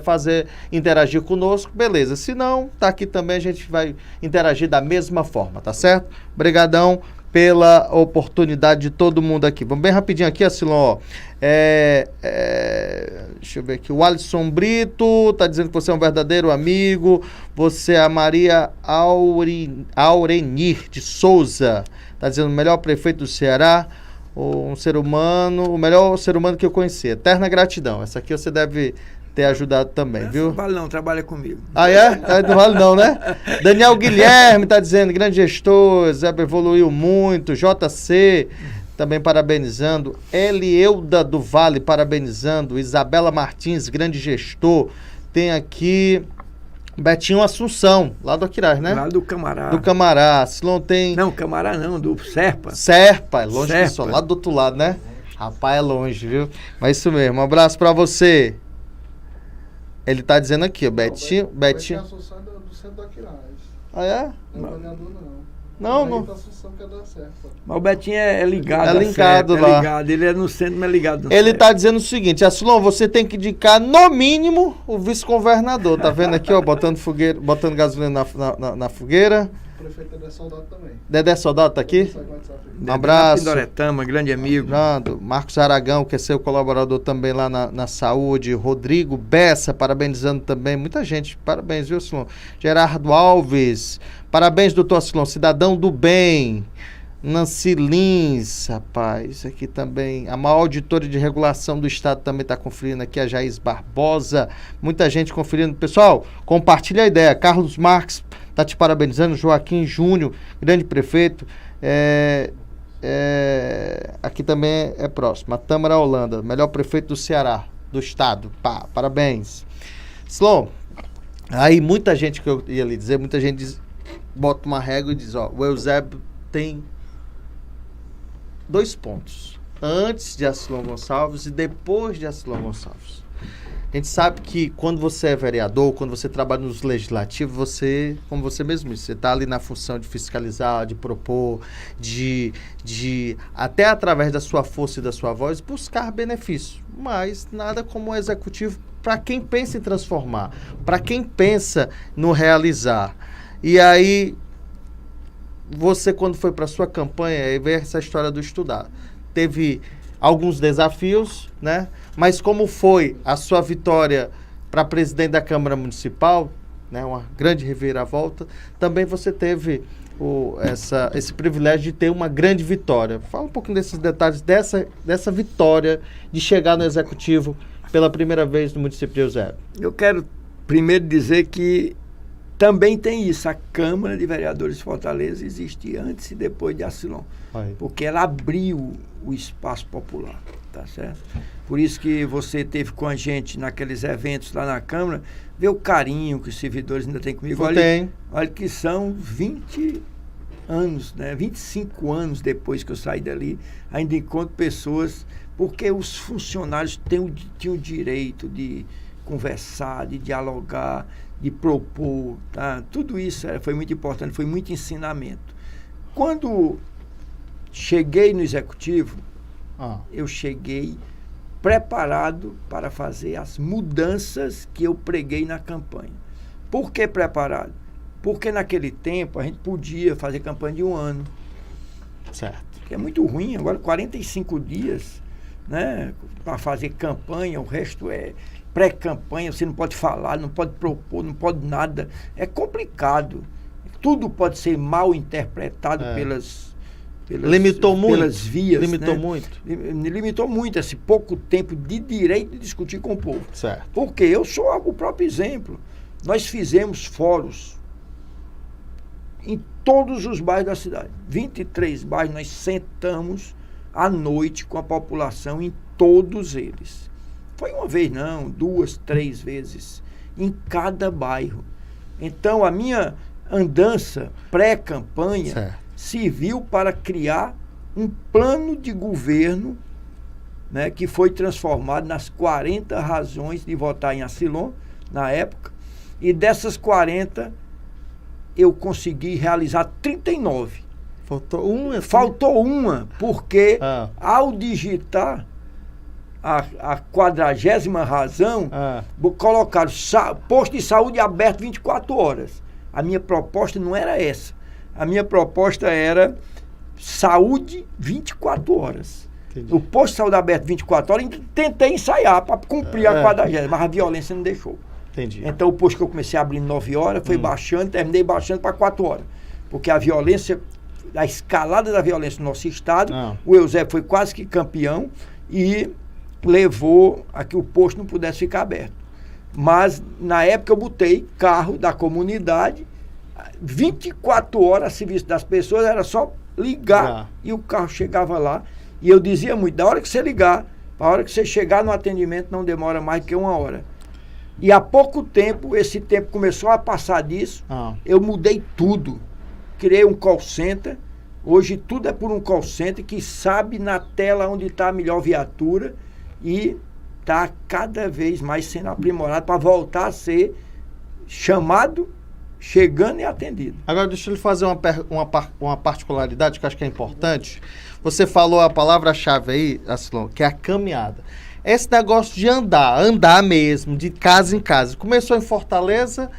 interagir conosco, beleza. Se não, tá aqui também, a gente vai interagir da mesma forma, tá certo? Obrigadão pela oportunidade de todo mundo aqui. Vamos bem rapidinho aqui, Acilon, ó. Deixa eu ver aqui. O Alisson Brito tá dizendo que você é um verdadeiro amigo. Você é a Maria Aurenir de Souza. Tá dizendo o melhor prefeito do Ceará. Um ser humano, o melhor ser humano que eu conheci. Eterna gratidão. Essa aqui você deve ter ajudado também, viu? Não vale não, trabalha comigo. Ah, é? Não vale não, né? Daniel Guilherme tá dizendo, grande gestor, Zé evoluiu muito, JC também parabenizando, Elieuda do Vale parabenizando, Isabela Martins, grande gestor, tem aqui Betinho Assunção, lá do Aquiraz, né? Lá do Camará. Do Camará, Silon tem... Não, Camará não, do Serpa. Serpa, é longe que só, lá do outro lado, né? Rapaz, é longe, viu? Mas isso mesmo, um abraço pra você. Ele tá dizendo aqui, ó, Betinho... Betinho Assunção do centro do Aquiraz. Ah, é? Não é governador, não. Não. Assunção que é da Serpa. Mas o Betinho é ligado. É ligado lá. É ligado. Ele é no centro, mas é ligado no Ele Serpa. tá dizendo o seguinte, Assilon, você tem que indicar, no mínimo, o vice-governador. Tá vendo aqui, ó, botando gasolina na fogueira. O prefeito Dedé Soldado também. Dedé Soldado tá aqui? Dedé Abraço. Pindoretama, grande amigo. Marcos Aragão, que é seu colaborador também lá na saúde. Rodrigo Bessa, parabenizando também. Muita gente, parabéns, viu, Assilon? Gerardo Alves, parabéns, doutor Assilon, cidadão do bem. Nancy Lins, rapaz, aqui também. A maior auditora de regulação do Estado também está conferindo aqui, a Jaís Barbosa. Muita gente conferindo. Pessoal, compartilha a ideia. Carlos Marques está te parabenizando. Joaquim Júnior, grande prefeito. Aqui também é próximo. A Tâmara Holanda, melhor prefeito do Ceará, do Estado. Parabéns. Slon, aí muita gente, que eu ia lhe dizer, muita gente bota uma régua e diz, ó, o Eusébio tem 2 pontos, antes de Acilon Gonçalves e depois de Acilon Gonçalves. A gente sabe que quando você é vereador, quando você trabalha nos legislativos, você, como você mesmo disse, você está ali na função de fiscalizar, de propor, de até através da sua força e da sua voz, buscar benefício. Mas nada como o executivo para quem pensa em transformar, para quem pensa no realizar. E aí, você, quando foi para sua campanha, e veio essa história do estudar, teve alguns desafios, né? Mas como foi a sua vitória para presidente da Câmara Municipal, né? Uma grande reviravolta, também você teve esse privilégio de ter uma grande vitória. Fala um pouquinho desses detalhes dessa vitória de chegar no Executivo pela primeira vez no município de Eusébio. Eu quero primeiro dizer que também tem isso, a Câmara de Vereadores de Fortaleza existia antes e depois de Acilon, porque ela abriu o espaço popular, tá certo? Por isso que você teve com a gente naqueles eventos lá na Câmara, vê o carinho que os servidores ainda têm comigo. Olha que são 20 anos, né? 25 anos depois que eu saí dali, ainda encontro pessoas, porque os funcionários tinham o direito de conversar, de dialogar, de propor, tá? Tudo isso foi muito importante, foi muito ensinamento. Quando cheguei no Executivo, eu cheguei preparado para fazer as mudanças que eu preguei na campanha. Por que preparado? Porque naquele tempo a gente podia fazer campanha de 1 ano. Certo. Que é muito ruim, agora 45 dias, né, para fazer campanha, o resto é pré-campanha, você não pode falar, não pode propor, não pode nada. É complicado. Tudo pode ser mal interpretado pelas vias. Limitou né? muito. Limitou muito esse pouco tempo de direito de discutir com o povo. Certo. Porque eu sou o próprio exemplo. Nós fizemos fóruns em todos os bairros da cidade. 23 bairros, nós sentamos à noite com a população em todos eles. Foi uma vez não, 2, 3 vezes em cada bairro. Então a minha andança pré-campanha serviu para criar um plano de governo, né, que foi transformado nas 40 razões de votar em Acilon na época, e dessas 40 eu consegui realizar 39. Faltou uma? Faltou uma, porque ao digitar a 40ª razão, colocaram posto de saúde aberto 24 horas. A minha proposta não era essa. A minha proposta era saúde 24 horas. Entendi. O posto de saúde aberto 24 horas, tentei ensaiar para cumprir a 40ª, mas a violência não deixou. Entendi. Então o posto que eu comecei a abrir 9 horas, foi baixando, terminei baixando para 4 horas. Porque a violência, a escalada da violência no nosso estado, o Eusébio foi quase que campeão e levou a que o posto não pudesse ficar aberto. Mas na época eu botei carro da comunidade, 24 horas a serviço das pessoas, era só ligar e o carro chegava lá. E eu dizia muito, da hora que você ligar, a hora que você chegar no atendimento não demora mais do que 1 hora. E há pouco tempo, esse tempo começou a passar disso, eu mudei tudo. Criei um call center, hoje tudo é por um call center que sabe na tela onde está a melhor viatura e está cada vez mais sendo aprimorado para voltar a ser chamado, chegando e atendido. Agora deixa eu lhe fazer uma particularidade que eu acho que é importante. Você falou a palavra-chave aí, Arcilon, que é a caminhada. Esse negócio de andar mesmo, de casa em casa. Começou em Fortaleza,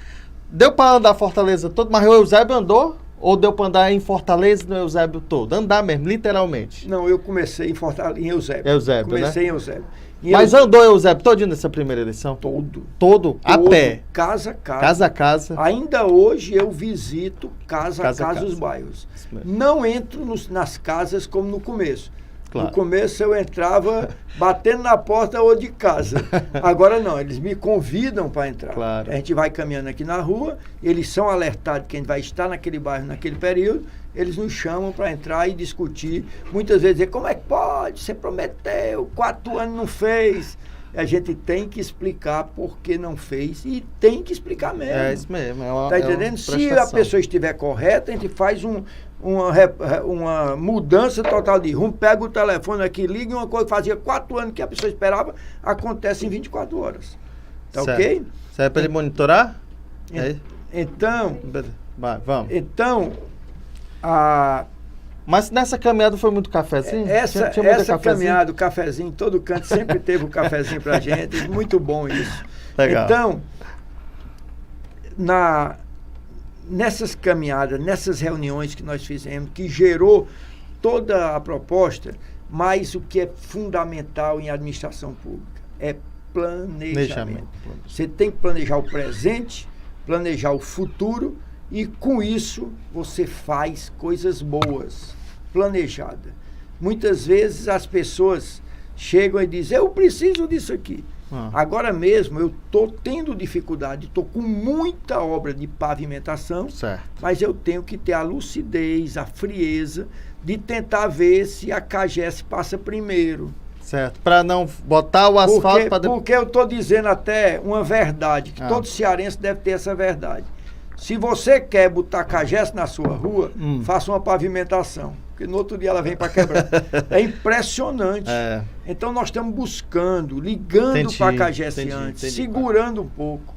deu para andar Fortaleza todo, mas o Eusébio andou? Ou deu para andar em Fortaleza e no Eusébio todo? Andar mesmo, literalmente. Não, eu comecei em Fortaleza, em Eusébio. Comecei em Eusébio. Mas andou Eusébio todinho nessa primeira eleição? Todo? A pé? Casa a casa. Casa a casa. Ainda hoje eu visito casa a casa os bairros. Não entro nas casas como no começo. Claro. No começo eu entrava batendo na porta ou de casa. Agora não, eles me convidam para entrar. Claro. A gente vai caminhando aqui na rua, eles são alertados que a gente vai estar naquele bairro naquele período, eles nos chamam para entrar e discutir. Muitas vezes dizem, como é que pode? Você prometeu, 4 anos não fez. A gente tem que explicar por que não fez e tem que explicar mesmo. É isso mesmo. Está entendendo? Se a pessoa estiver correta, a gente faz uma mudança total de rumo, pega o telefone aqui, liga uma coisa que fazia 4 anos que a pessoa esperava, acontece em 24 horas. Tá certo. Ok? Isso é para ele monitorar? Então, vamos. Então, mas nessa caminhada foi muito cafezinho? Essa caminhada, o cafezinho, todo canto sempre teve um cafezinho pra gente, muito bom isso. Legal. Então, nessas caminhadas, nessas reuniões que nós fizemos, que gerou toda a proposta, mas o que é fundamental em administração pública é planejamento. Você tem que planejar o presente, planejar o futuro e com isso você faz coisas boas, planejadas. Muitas vezes as pessoas chegam e dizem, eu preciso disso aqui. Agora mesmo eu estou tendo dificuldade, estou com muita obra de pavimentação, certo. Mas eu tenho que ter a lucidez, a frieza de tentar ver se a CAGES passa primeiro. Certo, para não botar o asfalto... Porque eu estou dizendo até uma verdade, que todo cearense deve ter essa verdade. Se você quer botar CAGES na sua rua, faça uma pavimentação. Porque no outro dia ela vem para quebrar. É impressionante. Então nós estamos buscando, ligando para a CAGES antes, segurando um pouco.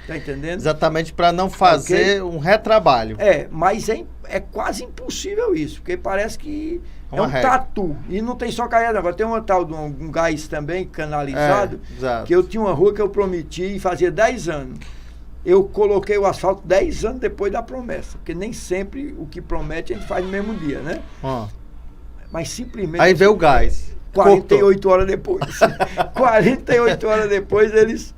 Está entendendo? Exatamente para não fazer um retrabalho. Mas é quase impossível isso, porque parece que é um regra. tatu. E não tem só CAGES, agora tem uma tal de um gás também canalizado, que eu tinha uma rua que eu prometi fazia 10 anos. Eu coloquei o asfalto 10 anos depois da promessa, porque nem sempre o que promete a gente faz no mesmo dia, né? Mas simplesmente... Aí veio o gás. 48 horas depois. 48 horas depois eles...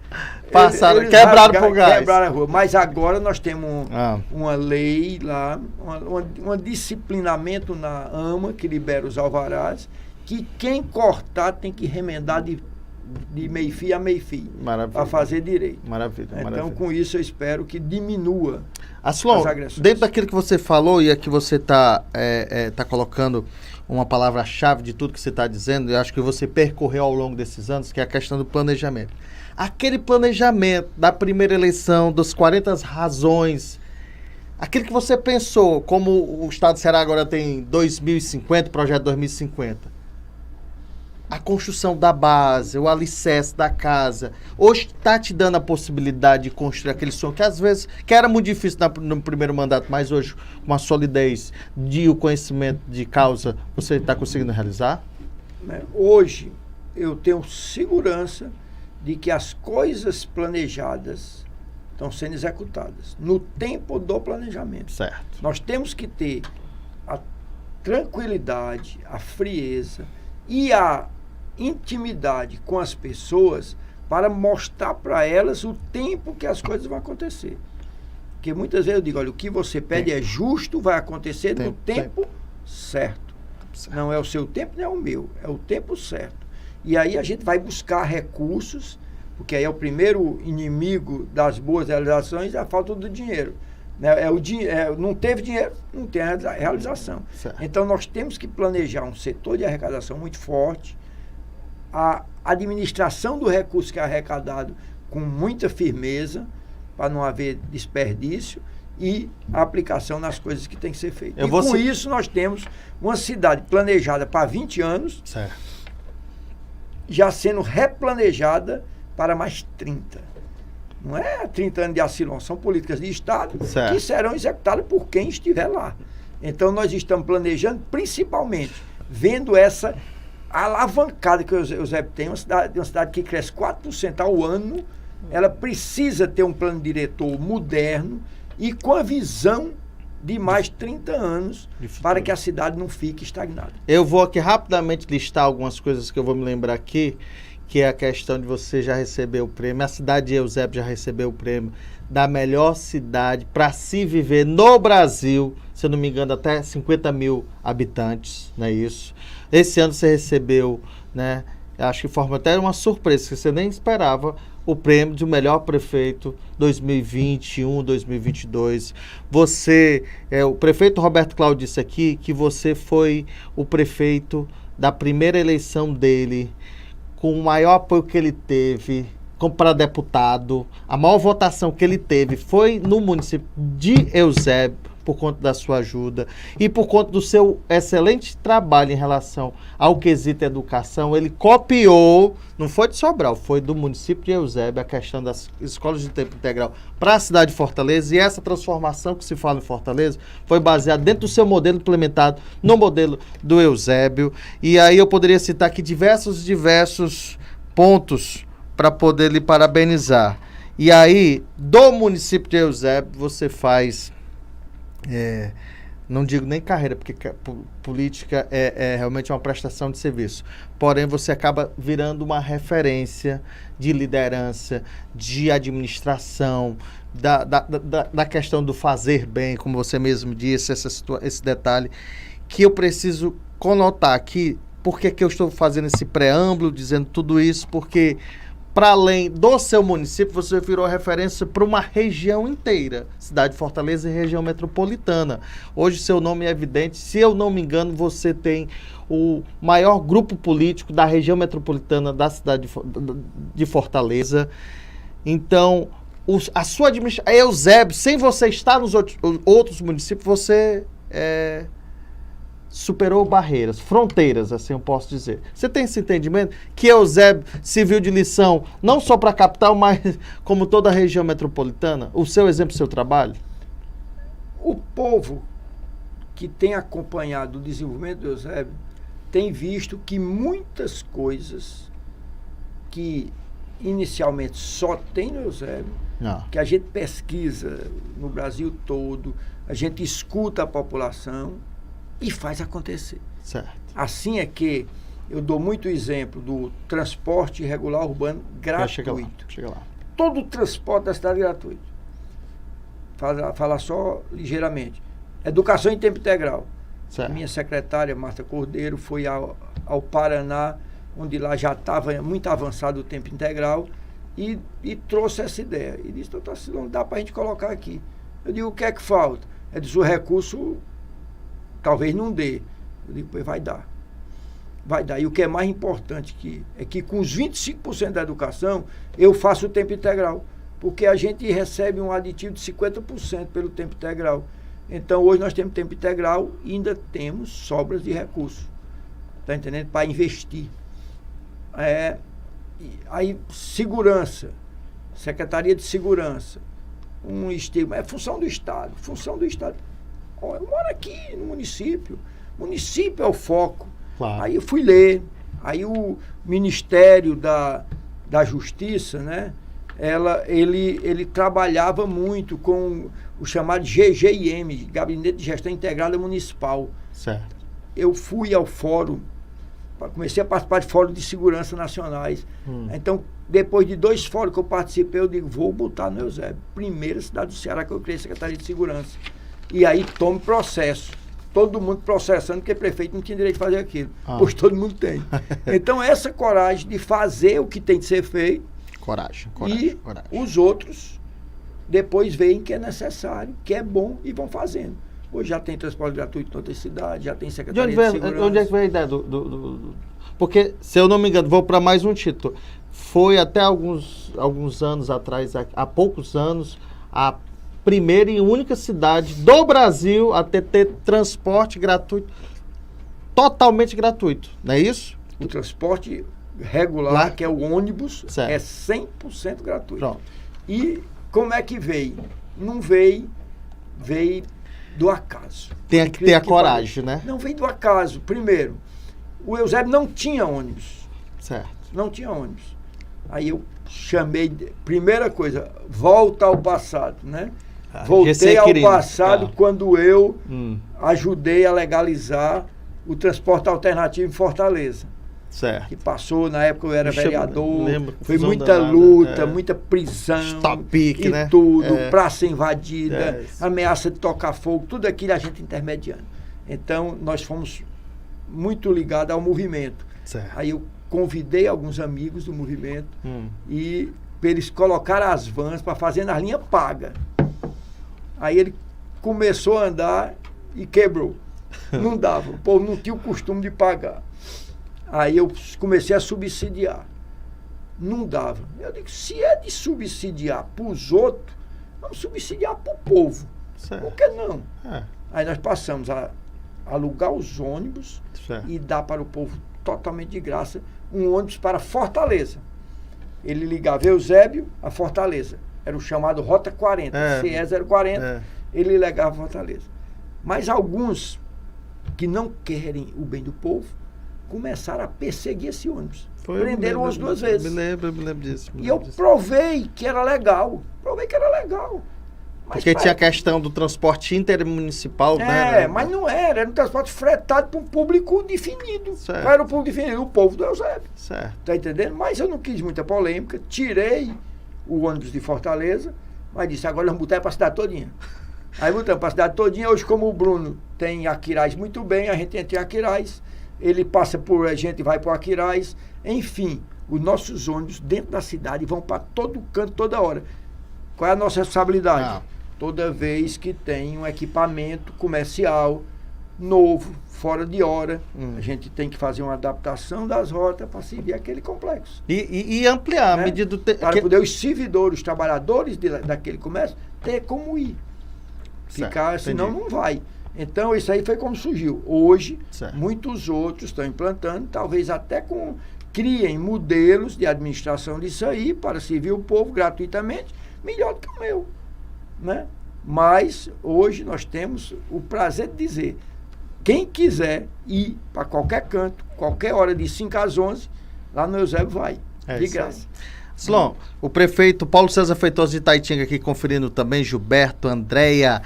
Passaram, quebraram pro gás. Quebraram a rua. Mas agora nós temos uma lei lá, um disciplinamento na AMA, que libera os alvarás, que quem cortar tem que remendar de meio-fio a meio-fio, para fazer direito. Maravilha. Então, com isso, eu espero que diminua Arcilon, as agressões. Dentro daquilo que você falou e aqui você está colocando uma palavra-chave de tudo que você está dizendo, eu acho que você percorreu ao longo desses anos, que é a questão do planejamento. Aquele planejamento da primeira eleição, das 40 razões, aquilo que você pensou, como o Estado do Ceará agora tem 2050, projeto 2050, a construção da base, o alicerce da casa, hoje está te dando a possibilidade de construir aquele sonho que às vezes, que era muito difícil no primeiro mandato, mas hoje, com a solidez e o conhecimento de causa, você está conseguindo realizar? Hoje, eu tenho segurança de que as coisas planejadas estão sendo executadas no tempo do planejamento. Certo. Nós temos que ter a tranquilidade, a frieza e a intimidade com as pessoas para mostrar para elas o tempo que as coisas vão acontecer. Porque muitas vezes eu digo, olha, o que você pede é justo, vai acontecer no tempo certo. Não é o seu tempo, não é o meu, é o tempo certo. E aí a gente vai buscar recursos, porque aí é o primeiro inimigo das boas realizações, é a falta do dinheiro. Né? Não teve dinheiro, não tem a realização. Certo. Então nós temos que planejar um setor de arrecadação muito forte, a administração do recurso que é arrecadado com muita firmeza, para não haver desperdício, e a aplicação nas coisas que tem que ser feitas. Com isso nós temos uma cidade planejada para 20 anos, certo, já sendo replanejada para mais 30. Não é 30 anos de Acilon, são políticas de Estado, certo, que serão executadas por quem estiver lá. Então nós estamos planejando, principalmente, vendo essa alavancada que o Eusébio tem, uma cidade que cresce 4% ao ano, ela precisa ter um plano diretor moderno e com a visão de mais 30 anos para que a cidade não fique estagnada. Eu vou aqui rapidamente listar algumas coisas que eu vou me lembrar aqui, que é a questão de você já receber o prêmio. A cidade de Eusébio já recebeu o prêmio da melhor cidade para se viver no Brasil, se eu não me engano, até 50 mil habitantes, não é isso? Esse ano você recebeu, né? Acho que forma até uma surpresa, que você nem esperava, o prêmio de melhor prefeito 2021, 2022. Você, o prefeito Roberto Cláudio disse aqui que você foi o prefeito da primeira eleição dele, com o maior apoio que ele teve para deputado. A maior votação que ele teve foi no município de Eusébio, por conta da sua ajuda e por conta do seu excelente trabalho em relação ao quesito educação. Ele copiou, não foi de Sobral, foi do município de Eusébio, a questão das escolas de tempo integral para a cidade de Fortaleza, e essa transformação que se fala em Fortaleza foi baseada dentro do seu modelo, implementado no modelo do Eusébio. E aí eu poderia citar aqui diversos pontos para poder lhe parabenizar. E aí, do município de Eusébio, você faz... não digo nem carreira, porque política é realmente uma prestação de serviço. Porém, você acaba virando uma referência de liderança, de administração, da questão do fazer bem, como você mesmo disse, esse detalhe, que eu preciso conotar aqui. Por que eu estou fazendo esse preâmbulo, dizendo tudo isso? Porque... para além do seu município, você virou referência para uma região inteira, cidade de Fortaleza e região metropolitana. Hoje seu nome é evidente, se eu não me engano, você tem o maior grupo político da região metropolitana da cidade de Fortaleza. Então, a sua administração, Eusébio, sem você estar nos outros municípios, você superou barreiras, fronteiras, assim eu posso dizer. Você tem esse entendimento que Eusébio serviu de lição não só para a capital, mas como toda a região metropolitana? O seu exemplo, o seu trabalho? O povo que tem acompanhado o desenvolvimento do Eusébio tem visto que muitas coisas que inicialmente só tem no Eusébio, que a gente pesquisa no Brasil todo, a gente escuta a população e faz acontecer. Certo. Assim é que eu dou muito exemplo do transporte regular urbano gratuito. Chega lá. Todo o transporte da cidade é gratuito. Falar só ligeiramente. Educação em tempo integral. Certo. Minha secretária, Marta Cordeiro, foi ao Paraná, onde lá já estava muito avançado o tempo integral, e trouxe essa ideia. E disse, doutor, não dá para a gente colocar aqui. Eu digo, o que é que falta? Ele disse, o recurso talvez não dê. Eu digo, pois vai dar. Vai dar. E o que é mais importante é que com os 25% da educação, eu faço o tempo integral. Porque a gente recebe um aditivo de 50% pelo tempo integral. Então, hoje nós temos tempo integral e ainda temos sobras de recursos. Está entendendo? Para investir. Aí, segurança. Secretaria de Segurança. Um estigma. É função do Estado. Função do Estado. Eu moro aqui no município. O município é o foco. Claro. Aí eu fui ler Aí o Ministério da Justiça, né? Ele trabalhava muito com o chamado GGIM, Gabinete de Gestão Integrada Municipal. Certo. Eu fui ao fórum, comecei a participar de fóruns de segurança nacionais. Então, depois de 2 fóruns que eu participei, eu digo, vou botar no Eusébio, primeira cidade do Ceará que eu criei Secretaria de Segurança. E aí tome processo. Todo mundo processando, porque o prefeito não tinha direito de fazer aquilo. Pois todo mundo tem. Então, essa coragem de fazer o que tem de ser feito. Coragem. E os outros depois veem que é necessário, que é bom e vão fazendo. Hoje já tem transporte gratuito em outras cidades, já tem Secretaria de Segurança. Onde é que veio a ideia Porque, se eu não me engano, vou para mais um título. Foi até alguns anos atrás, há poucos anos, a primeira e única cidade do Brasil a ter transporte gratuito, totalmente gratuito, não é isso? O transporte regular, que é o ônibus, certo, é 100% gratuito. Pronto. E como é que veio? Não veio do acaso. Tem que ter a coragem, né? Não veio do acaso. Primeiro, o Eusébio não tinha ônibus. Certo. Não tinha ônibus. Aí eu chamei, primeira coisa, volta ao passado, né? Voltei ao passado quando eu ajudei a legalizar o transporte alternativo em Fortaleza. Certo. Que passou, na época eu era vereador, foi muita luta, muita prisão, stop-pick, né? Tudo, praça invadida, ameaça de tocar fogo, tudo aquilo a gente intermediando. Então, nós fomos muito ligados ao movimento. Certo. Aí eu convidei alguns amigos do movimento e eles colocaram as vans para fazer na linha paga. Aí ele começou a andar e quebrou. Não dava, o povo não tinha o costume de pagar. Aí eu comecei a subsidiar. Não dava. Eu digo, se é de subsidiar para os outros, vamos subsidiar para o povo. Certo. Por que não? Aí nós passamos a alugar os ônibus e dar para o povo totalmente de graça um ônibus para Fortaleza. Ele ligava Eusébio a Fortaleza. Era o chamado Rota 40, CE 040. Ele ligava a Fortaleza. Mas alguns que não querem o bem do povo começaram a perseguir esse ônibus. Prenderam as 2 vezes. Me lembro disso. E eu provei que era legal. Mas porque tinha a questão do transporte intermunicipal, né? Mas não era um transporte fretado para um público definido. Certo. Qual era o público definido? O povo do Eusébio. Certo. Tá entendendo? Mas eu não quis muita polêmica, tirei o ônibus de Fortaleza, mas disse, agora vamos botar para a cidade todinha. Aí botamos para a cidade todinha. Hoje, como o Bruno tem Aquiraz muito bem, a gente entra em Aquiraz, ele passa por a gente, vai para o Aquiraz, enfim, os nossos ônibus dentro da cidade vão para todo canto, toda hora. Qual é a nossa responsabilidade? Toda vez que tem um equipamento comercial novo, fora de hora, a gente tem que fazer uma adaptação das rotas para servir aquele complexo. E ampliar, né? a medida para poder os servidores, os trabalhadores daquele comércio, ter como ir. Ficar, senão não vai. Então, isso aí foi como surgiu. Hoje, muitos outros estão implantando, talvez até criem modelos de administração disso aí para servir o povo gratuitamente, melhor do que o meu. Né? Mas, hoje, nós temos o prazer de dizer, quem quiser ir para qualquer canto, qualquer hora de 5 às 11, lá no Eusébio vai, de graça. Slon, o prefeito Paulo César Feitosa de Itaitinga aqui conferindo também, Gilberto, Andréia,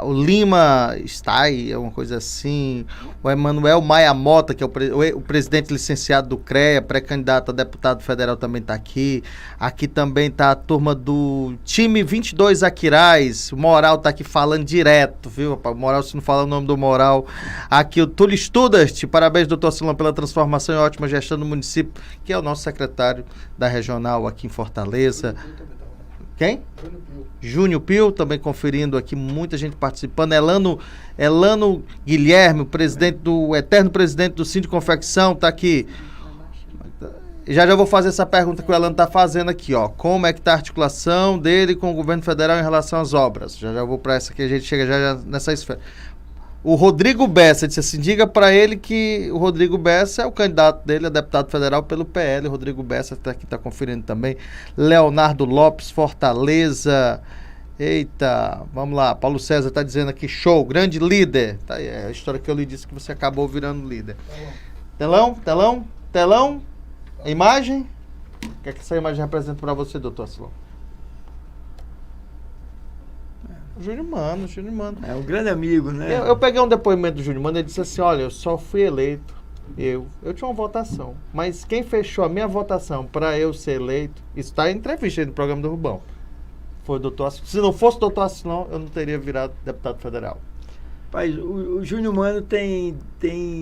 o Lima está aí, é uma coisa assim, o Emanuel Maia Mota, que é o presidente licenciado do CREA, pré-candidato a deputado federal, também está aqui. Aqui também está a turma do time 22 Aquiraz, o Moral está aqui falando direto, viu? O Moral, se não fala o nome do Moral. Aqui o Túlio Studart, parabéns, doutor Silão, pela transformação e ótima gestão do município, que é o nosso secretário da regional aqui em Fortaleza. Quem? Júnior Pio, também conferindo aqui, muita gente participando. Elano Guilherme, o eterno presidente do Sindicato de Confecção, está aqui. Já vou fazer essa pergunta que o Elano está fazendo aqui, ó. Como é que está a articulação dele com o governo federal em relação às obras? Já vou para essa que a gente chega já nessa esfera. O Rodrigo Bessa disse assim, diga para ele que o Rodrigo Bessa é o candidato dele a deputado federal pelo PL. O Rodrigo Bessa está aqui, está conferindo também. Leonardo Lopes, Fortaleza. Eita, vamos lá. Paulo César está dizendo aqui, show, grande líder. Tá aí, é a história que eu lhe disse que você acabou virando líder. Telão. A imagem. O que é que essa imagem representa para você, doutor Asilon? Júnior Mano. É um grande amigo, né? Eu peguei um depoimento do Júnior Mano, ele disse assim, olha, eu só fui eleito, eu tinha uma votação, mas quem fechou a minha votação para eu ser eleito, isso está em entrevista aí no programa do Rubão, foi o doutor Asilon. Se não fosse o doutor Asilon, eu não teria virado deputado federal. Pai, o Júnior Mano tem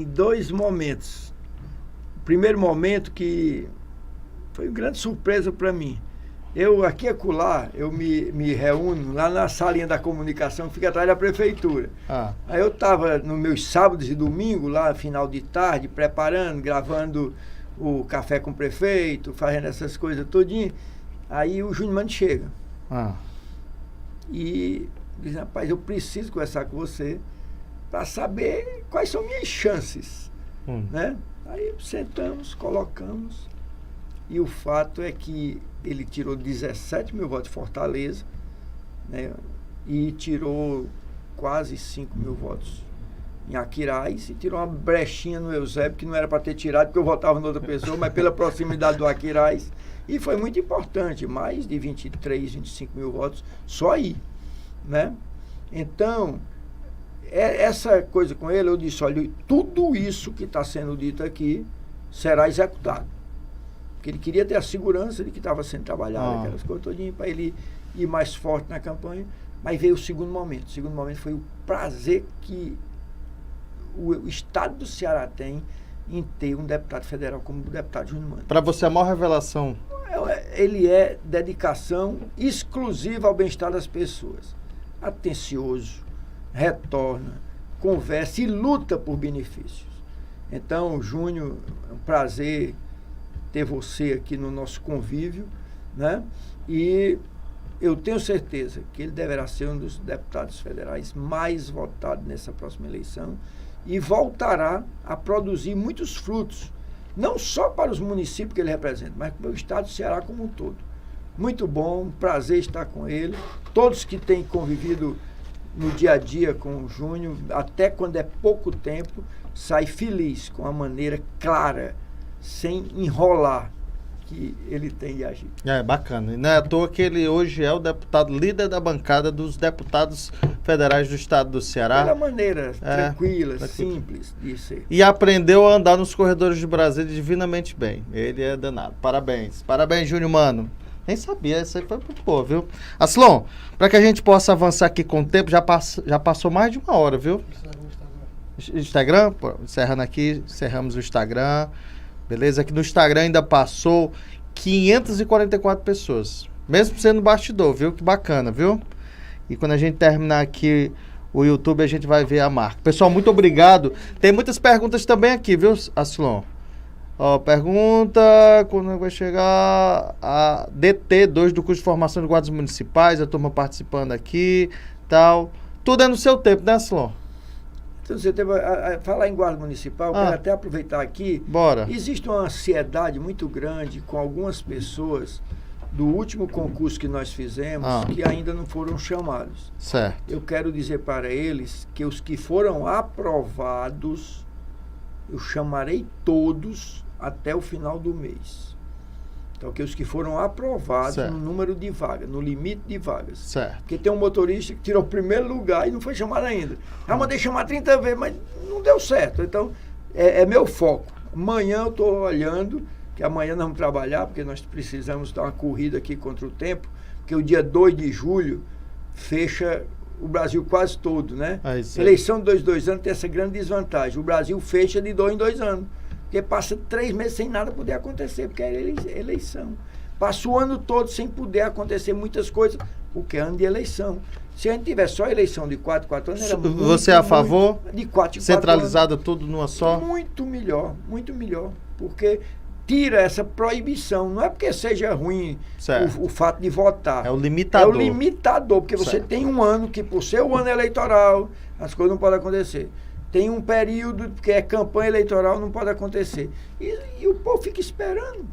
dois momentos. O primeiro momento que foi uma grande surpresa para mim. Eu, aqui e acolá, eu me reúno lá na salinha da comunicação que fica atrás da prefeitura. Aí eu estava nos meus sábados e domingos, lá final de tarde, preparando, gravando o café com o prefeito, fazendo essas coisas todinho. Aí o Júnior Mano chega. E diz, rapaz, eu preciso conversar com você para saber quais são minhas chances. Né? Aí sentamos, colocamos. E o fato é que ele tirou 17 mil votos de Fortaleza, né, e tirou quase 5 mil votos em Aquiraz e tirou uma brechinha no Eusébio, que não era para ter tirado, porque eu votava em outra pessoa, mas pela proximidade do Aquiraz. E foi muito importante, mais de 23, 25 mil votos só aí. Né? Então, essa coisa com ele, eu disse, olha, tudo isso que está sendo dito aqui será executado. Porque ele queria ter a segurança de que estava sendo trabalhado, aquelas coisas todinhas, para ele ir mais forte na campanha. Mas veio o segundo momento. O segundo momento foi o prazer que o Estado do Ceará tem em ter um deputado federal como o deputado Júnior Mano. Para você, a maior revelação? Ele é dedicação exclusiva ao bem-estar das pessoas. Atencioso, retorna, conversa e luta por benefícios. Então, Júnior, é um prazer ter você aqui no nosso convívio, né? E eu tenho certeza que ele deverá ser um dos deputados federais mais votados nessa próxima eleição e voltará a produzir muitos frutos, não só para os municípios que ele representa, mas para o estado do Ceará como um todo. Muito bom, um prazer estar com ele. Todos que têm convivido no dia a dia com o Júnior, até quando é pouco tempo, sai feliz com a maneira clara, sem enrolar, que ele tem de agir. Bacana. E não é à toa que ele hoje é o deputado líder da bancada dos deputados federais do estado do Ceará. Pela maneira tranquila, simples de ser. E aprendeu a andar nos corredores de Brasília divinamente bem. Ele é danado. Parabéns. Parabéns, Júnior Mano. Nem sabia, isso aí foi muito bom, viu? Asilon, para que a gente possa avançar aqui com o tempo, já passou mais de uma hora, viu? Instagram? Pô, encerrando aqui, encerramos o Instagram. Beleza? Aqui no Instagram ainda passou 544 pessoas. Mesmo sendo bastidor, viu? Que bacana, viu? E quando a gente terminar aqui o YouTube, a gente vai ver a marca. Pessoal, muito obrigado. Tem muitas perguntas também aqui, viu, Asilon? Pergunta, quando vai chegar a DT2 do curso de formação de guardas municipais, a turma participando aqui, tal. Tudo é no seu tempo, né, Asilon? Então, você teve falar em guarda municipal, quero até aproveitar aqui. Bora. Existe uma ansiedade muito grande com algumas pessoas do último concurso que nós fizemos que ainda não foram chamados. Certo. Eu quero dizer para eles que os que foram aprovados, eu chamarei todos até o final do mês. Então, que os que foram aprovados no número de vagas, no limite de vagas. Certo. Porque tem um motorista que tirou o primeiro lugar e não foi chamado ainda. Já mandei chamar 30 vezes, mas não deu certo. Então, é meu foco. Amanhã eu estou olhando, que amanhã nós vamos trabalhar, porque nós precisamos dar uma corrida aqui contra o tempo, porque o dia 2 de julho fecha o Brasil quase todo, né? Eleição de 2 anos tem essa grande desvantagem. O Brasil fecha de 2 em 2 anos. Porque passa 3 meses sem nada poder acontecer, porque é eleição. Passa o ano todo sem poder acontecer muitas coisas, porque é ano de eleição. Se a gente tiver só eleição de 4 anos, era muito, você é a favor? De 4 centralizada tudo numa só? Muito melhor, porque tira essa proibição. Não é porque seja ruim o fato de votar. É o limitador. É o limitador, porque você tem um ano que, por ser o ano eleitoral, as coisas não podem acontecer. Tem um período que é campanha eleitoral, não pode acontecer. E o povo fica esperando.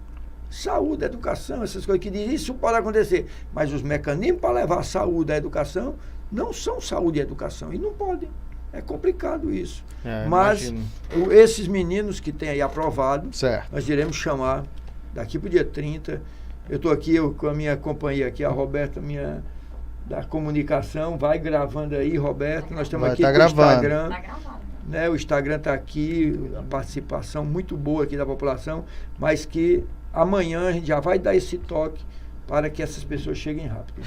Saúde, educação, essas coisas que dizem, isso pode acontecer. Mas os mecanismos para levar a saúde à educação não são saúde e educação. E não podem. É complicado isso. Mas imagino. Esses meninos que têm aí aprovado, certo. nós iremos chamar daqui para o dia 30. Eu estou aqui com a minha companhia aqui, a Roberta, minha da comunicação, vai gravando aí, Roberto. Nós estamos aqui com o Instagram. Tá gravado. Né, o Instagram está aqui, a participação muito boa aqui da população, mas que amanhã a gente já vai dar esse toque para que essas pessoas cheguem rápido.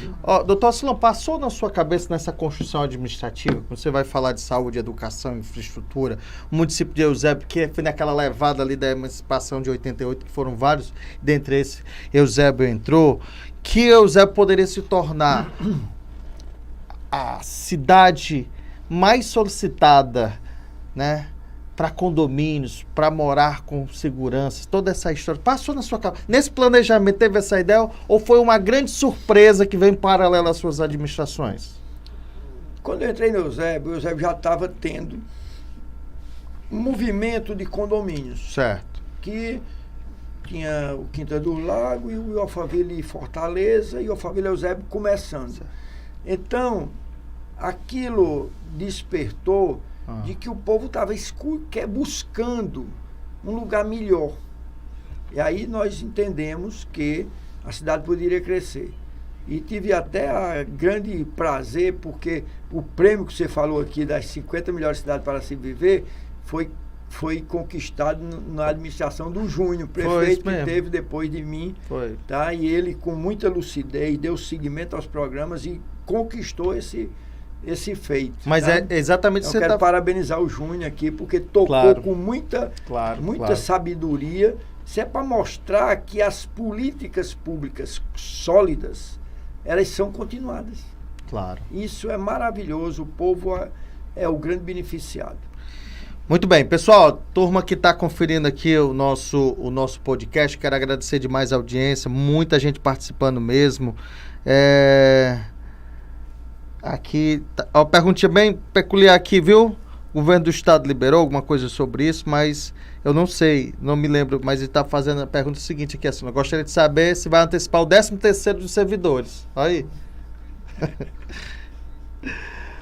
Doutor Acilon, passou na sua cabeça nessa construção administrativa, quando você vai falar de saúde, educação, infraestrutura, o município de Eusébio, que foi naquela levada ali da emancipação de 88, que foram vários, dentre esses, Eusébio entrou, que Eusébio poderia se tornar a cidade mais solicitada, né, para condomínios, para morar com segurança, toda essa história, passou na sua cabeça? Nesse planejamento teve essa ideia ou foi uma grande surpresa que veio em paralelo às suas administrações? Quando eu entrei no Eusébio, o Eusébio já estava tendo um movimento de condomínios. Certo. Que tinha o Quinta do Lago e o Alphaville Fortaleza e o Alphaville Eusébio começando. Certo. Então, aquilo despertou de que o povo estava buscando um lugar melhor. E aí nós entendemos que a cidade poderia crescer. E tive até a grande prazer, porque o prêmio que você falou aqui das 50 melhores cidades para se viver foi conquistado na administração do Júnior, prefeito que teve depois de mim. Foi. Tá? E ele, com muita lucidez, deu seguimento aos programas e conquistou esse feito. Mas tá? é exatamente isso. Eu quero parabenizar o Júnior aqui, porque tocou com muita sabedoria. Isso é para mostrar que as políticas públicas sólidas, elas são continuadas. Claro. Isso é maravilhoso, o povo é o grande beneficiado. Muito bem, pessoal, turma que está conferindo aqui o nosso podcast, quero agradecer demais a audiência, muita gente participando mesmo. Aqui, uma perguntinha bem peculiar aqui, viu? O governo do estado liberou alguma coisa sobre isso, mas eu não sei, não me lembro, mas ele está fazendo a pergunta seguinte aqui, assim, eu gostaria de saber se vai antecipar o 13º dos servidores. Aí.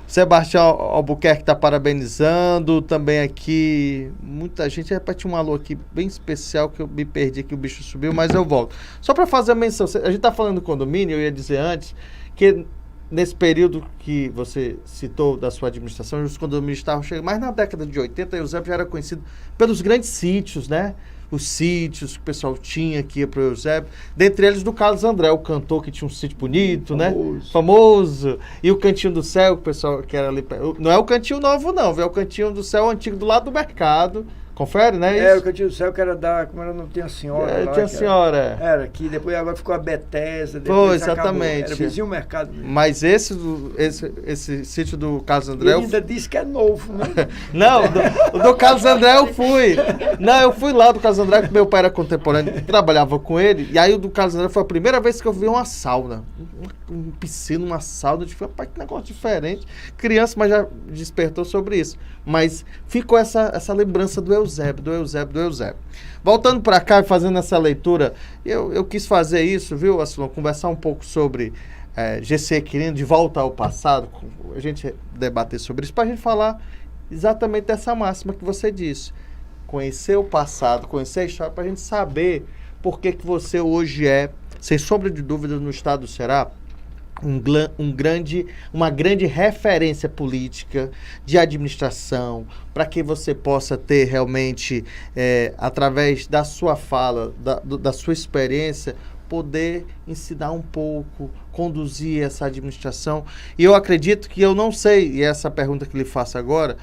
Sebastião Albuquerque está parabenizando, também aqui, muita gente, repete um alô aqui bem especial, que eu me perdi que o bicho subiu, mas eu volto. Só para fazer a menção, a gente está falando do condomínio, eu ia dizer antes, que nesse período que você citou da sua administração, os condomínios estavam chegando, mas na década de 80, Eusébio já era conhecido pelos grandes sítios, né? Os sítios que o pessoal tinha que ia para o Eusébio, dentre eles do Carlos André, o cantor que tinha um sítio bonito, né? Famoso. E o Cantinho do Céu, que o pessoal que era ali, não é o Cantinho Novo não, é o Cantinho do Céu antigo do lado do mercado. Confere, né? Era o Cantinho do Céu, que era da... Como era o nome? Tinha a senhora lá. Tinha a senhora. Era aqui, depois agora ficou a Betesda. Foi, exatamente. Acabou. Era vizinho mercado mesmo. Mas esse sítio do Carlos André... Ele ainda disse que é novo, né? Não, o do Carlos André eu fui. Não, eu fui lá do Carlos André, porque meu pai era contemporâneo, trabalhava com ele. E aí o do Carlos André foi a primeira vez que eu vi uma sauna. Um piscina, uma sauna. Eu falei, pai, que negócio diferente. Criança, mas já despertou sobre isso. Mas ficou essa lembrança do Eusébio. Voltando para cá e fazendo essa leitura, eu quis fazer isso, viu, Acilon? Conversar um pouco sobre GC querendo de volta ao passado, a gente debater sobre isso, para a gente falar exatamente dessa máxima que você disse. Conhecer o passado, conhecer a história, para a gente saber por que você hoje é, sem sombra de dúvida, no estado do Ceará, uma grande referência política de administração, para que você possa ter realmente, através da sua fala, da sua experiência, poder ensinar um pouco, conduzir essa administração. E eu acredito que, eu não sei, e essa pergunta que lhe faço agora,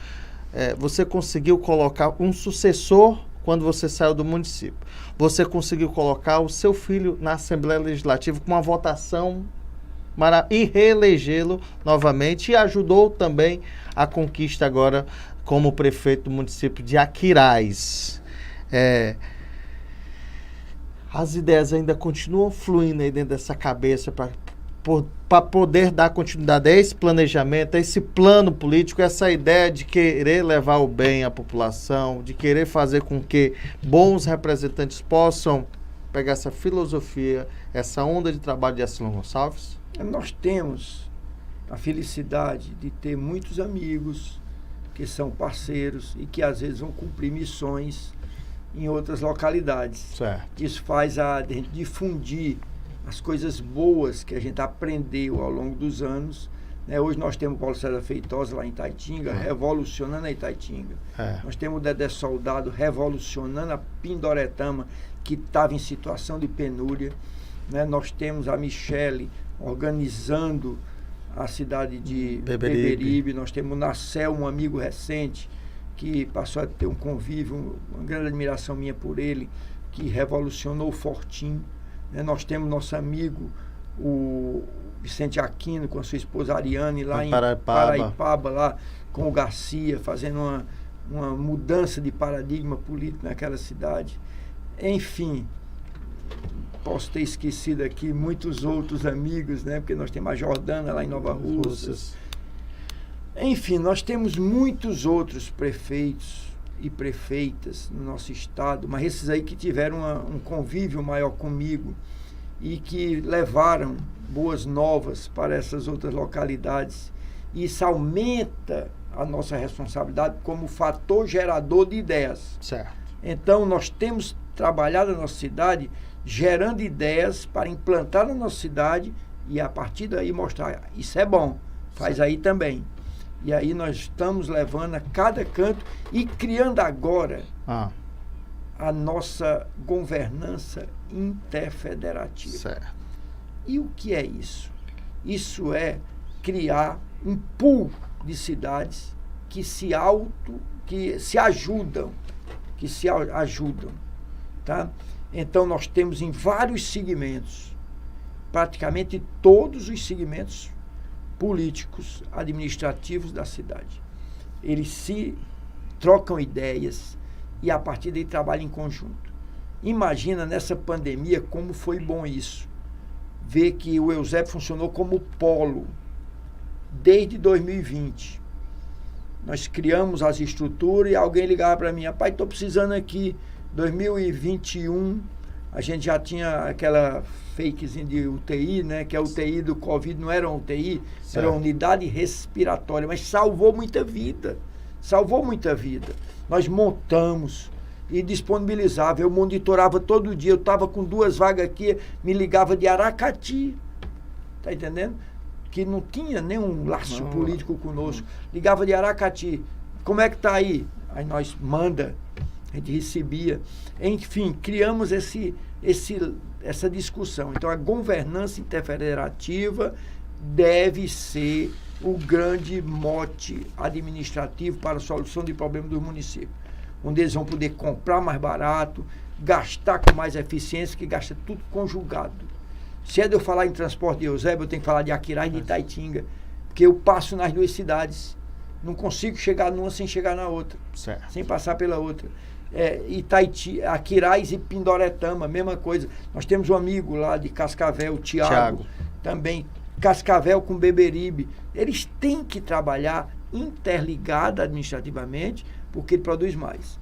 você conseguiu colocar um sucessor quando você saiu do município. Você conseguiu colocar o seu filho na Assembleia Legislativa com uma votação e reelegê-lo novamente, e ajudou também a conquista agora como prefeito do município de Aquiraz. As ideias ainda continuam fluindo aí dentro dessa cabeça para poder dar continuidade a esse planejamento, a esse plano político, essa ideia de querer levar o bem à população, de querer fazer com que bons representantes possam pegar essa filosofia, essa onda de trabalho de Acilon Gonçalves? Nós temos a felicidade de ter muitos amigos que são parceiros e que às vezes vão cumprir missões em outras localidades. Certo. Isso faz a gente difundir as coisas boas que a gente aprendeu ao longo dos anos. Né? Hoje nós temos o Paulo César Feitosa lá em Itaitinga, revolucionando a Itaitinga. Nós temos o Dedé Soldado revolucionando a Pindoretama, que estava em situação de penúria. Né? Nós temos a Michele organizando a cidade de Beberibe. Nós temos o Nacel, um amigo recente, que passou a ter um convívio, uma grande admiração minha por ele, que revolucionou o Fortim. Né? Nós temos nosso amigo, o Vicente Aquino, com a sua esposa Ariane, lá em Paraipaba, lá com o Garcia, fazendo uma mudança de paradigma político naquela cidade. Enfim, posso ter esquecido aqui muitos outros amigos, né? Porque nós temos a Jordana lá em Nova Russas. Enfim, nós temos muitos outros prefeitos e prefeitas no nosso estado, mas esses aí que tiveram um convívio maior comigo e que levaram boas novas para essas outras localidades. E isso aumenta a nossa responsabilidade como fator gerador de ideias. Certo. Então, nós temos trabalhado na nossa cidade gerando ideias para implantar na nossa cidade e a partir daí mostrar, isso é bom, faz aí também. E aí nós estamos levando a cada canto e criando agora a nossa governança interfederativa. Certo. E o que é isso? Isso é criar um pool de cidades que se ajudam, tá? Então nós temos em vários segmentos, praticamente todos os segmentos políticos, administrativos da cidade. Eles se trocam ideias e a partir daí trabalham em conjunto. Imagina nessa pandemia como foi bom isso. Ver que o Eusébio funcionou como polo desde 2020. Nós criamos as estruturas e alguém ligava para mim, rapaz, estou precisando aqui, 2021, a gente já tinha aquela fakezinha de UTI, né? Que a UTI do Covid não era uma UTI, certo, era uma unidade respiratória, mas salvou muita vida. Nós montamos e disponibilizava, eu monitorava todo dia, eu estava com 2 vagas aqui, me ligava de Aracati, tá entendendo? Que não tinha nenhum laço político conosco, ligava de Aracati, como é que tá aí? Aí nós manda, a gente recebia, enfim, criamos essa discussão. Então a governança interfederativa deve ser o grande mote administrativo para a solução de problemas dos municípios, onde eles vão poder comprar mais barato, gastar com mais eficiência, que gasta tudo conjugado. Se é de eu falar em transporte de Eusébio, eu tenho que falar de Aquirá e de Itaitinga, porque eu passo nas 2 cidades, não consigo chegar numa sem chegar na outra, certo, sem passar pela outra. Aquiraz e Pindoretama, mesma coisa. Nós temos um amigo lá de Cascavel, o Tiago, também, Cascavel com Beberibe. Eles têm que trabalhar interligado administrativamente, porque ele produz mais.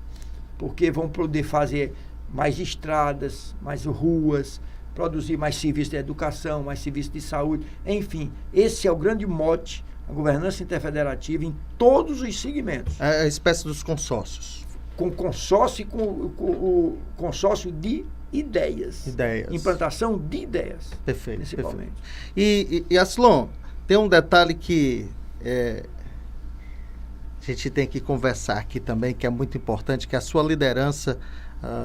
Porque vão poder fazer mais estradas, mais ruas, produzir mais serviços de educação, mais serviços de saúde. Enfim, esse é o grande mote, a governança interfederativa em todos os segmentos. É a espécie dos consórcios. Com consórcio e com o consórcio de ideias. Implantação de ideias. Perfeito. Principalmente. Perfeito. E Aslon, tem um detalhe que a gente tem que conversar aqui também, que é muito importante, que é a sua liderança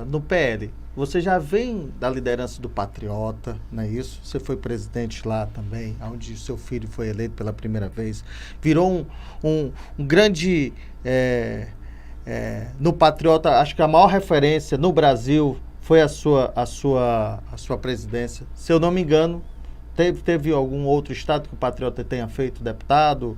no PL. Você já vem da liderança do Patriota, não é isso? Você foi presidente lá também, onde seu filho foi eleito pela primeira vez. Virou um grande... no Patriota, acho que a maior referência no Brasil foi a sua presidência. Se eu não me engano, teve algum outro estado que o Patriota tenha feito deputado?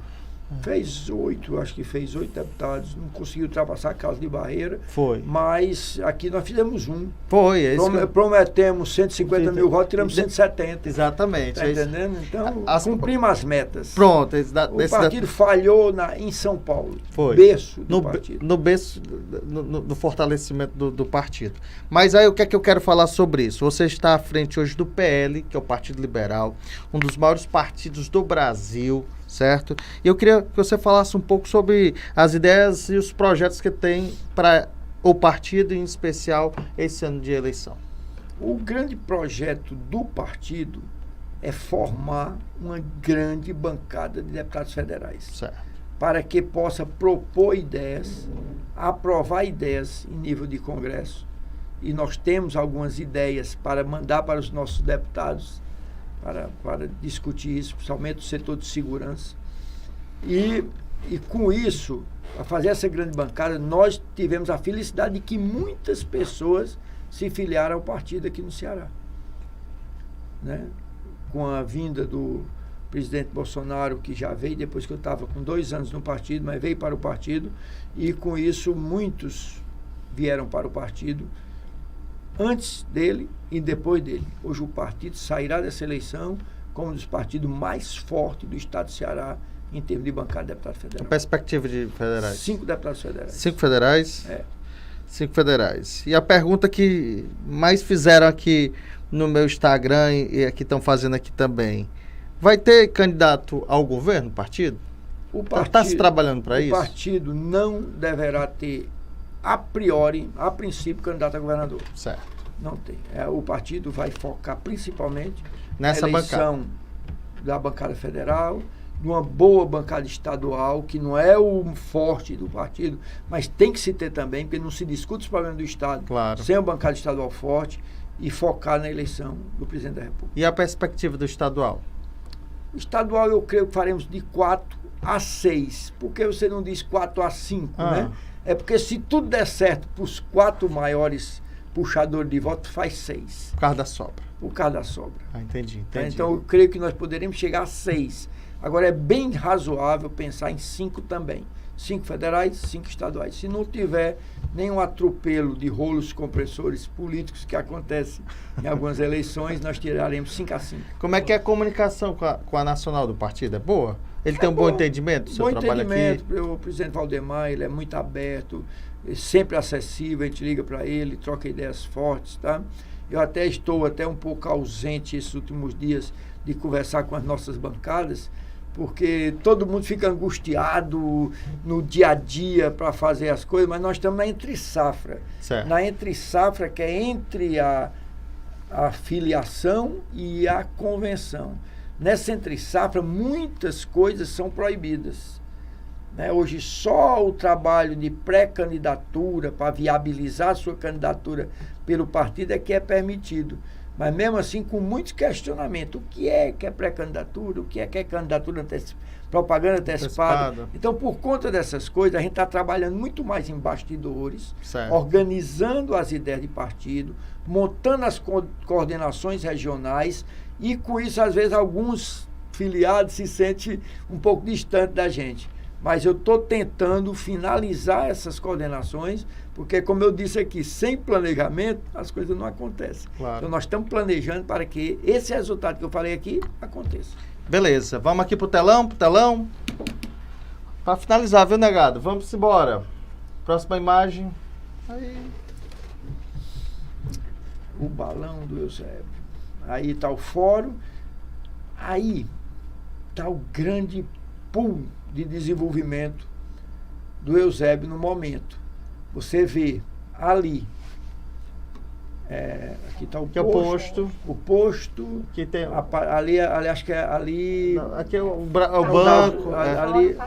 Acho que fez 8 deputados, não conseguiu ultrapassar a causa de barreira. Foi. Mas aqui nós fizemos um. Foi. Prometemos 150 mil votos, tiramos 170. Exatamente. Tá entendendo? Então, cumprimos as metas. Pronto. O partido falhou em São Paulo. Foi. Berço do partido. No berço do fortalecimento do partido. Mas aí o que é que eu quero falar sobre isso? Você está à frente hoje do PL, que é o Partido Liberal, um dos maiores partidos do Brasil, certo? E eu queria que você falasse um pouco sobre as ideias e os projetos que tem para o partido, em especial, esse ano de eleição. O grande projeto do partido é formar uma grande bancada de deputados federais, Certo. para que possa propor ideias, aprovar ideias em nível de Congresso. E nós temos algumas ideias para mandar para os nossos deputados, para discutir isso, principalmente o setor de segurança. E com isso, para fazer essa grande bancada, nós tivemos a felicidade de que muitas pessoas se filiaram ao partido aqui no Ceará, né? Com a vinda do presidente Bolsonaro, que já veio depois que eu estava com 2 anos no partido, mas veio para o partido, e com isso muitos vieram para o partido antes dele e depois dele. Hoje o partido sairá dessa eleição como um dos partidos mais fortes do estado do Ceará em termos de bancada de deputado federal. A perspectiva de federais. 5 deputados federais. 5 federais? É. 5 federais. E a pergunta que mais fizeram aqui no meu Instagram e aqui estão fazendo aqui também, vai ter candidato ao governo, partido? O Está se trabalhando para isso? O partido não deverá ter, a priori, a princípio, candidato a governador. Certo. Não tem. O partido vai focar principalmente Nessa na eleição da bancada federal, de uma boa bancada estadual, que não é o forte do partido, mas tem que se ter também, porque não se discute os problemas do Estado sem uma bancada estadual forte, e focar na eleição do presidente da República. E a perspectiva do estadual? O estadual eu creio que faremos de 4 a 6. Por que você não diz 4 a 5, né? É porque se tudo der certo para os 4 maiores puxadores de voto, faz 6. Por causa da sobra. Por causa da sobra. Entendi. Então eu creio que nós poderemos chegar a 6. Agora é bem razoável pensar em 5 também. 5 federais, 5 estaduais. Se não tiver nenhum atropelo de rolos compressores políticos que acontece em algumas eleições, nós tiraremos 5 a 5. Como é que é a comunicação com a nacional do partido? É boa? Ele tem um bom entendimento do seu trabalho aqui? Bom entendimento. O presidente Valdemar, ele é muito aberto, sempre acessível, a gente liga para ele, troca ideias fortes, tá? Eu até estou um pouco ausente esses últimos dias de conversar com as nossas bancadas, porque todo mundo fica angustiado no dia a dia para fazer as coisas, mas nós estamos na entre-safra. Certo. Na entre-safra, que é entre a filiação e a convenção. Nessa entre-safra, muitas coisas são proibidas, né? Hoje, só o trabalho de pré-candidatura, para viabilizar a sua candidatura pelo partido, é que é permitido. Mas mesmo assim, com muitos questionamentos. O que é pré-candidatura? O que é candidatura propaganda antecipada? Então, por conta dessas coisas, a gente está trabalhando muito mais em bastidores, organizando as ideias de partido, montando as coordenações regionais, e com isso, às vezes, alguns filiados se sentem um pouco distantes da gente. Mas eu estou tentando finalizar essas coordenações, porque, como eu disse aqui, sem planejamento, as coisas não acontecem. Claro. Então, nós estamos planejando para que esse resultado que eu falei aqui aconteça. Beleza. Vamos aqui pro telão, Para finalizar, viu, negado? Vamos embora. Próxima imagem. Aí. O balão do Eusébio. Aí está o fórum. Aí está o grande pool de desenvolvimento do Eusébio no momento. Você vê ali, aqui está o posto. O posto. Que tem... ali, acho que é ali... Não, aqui é o banco. Ali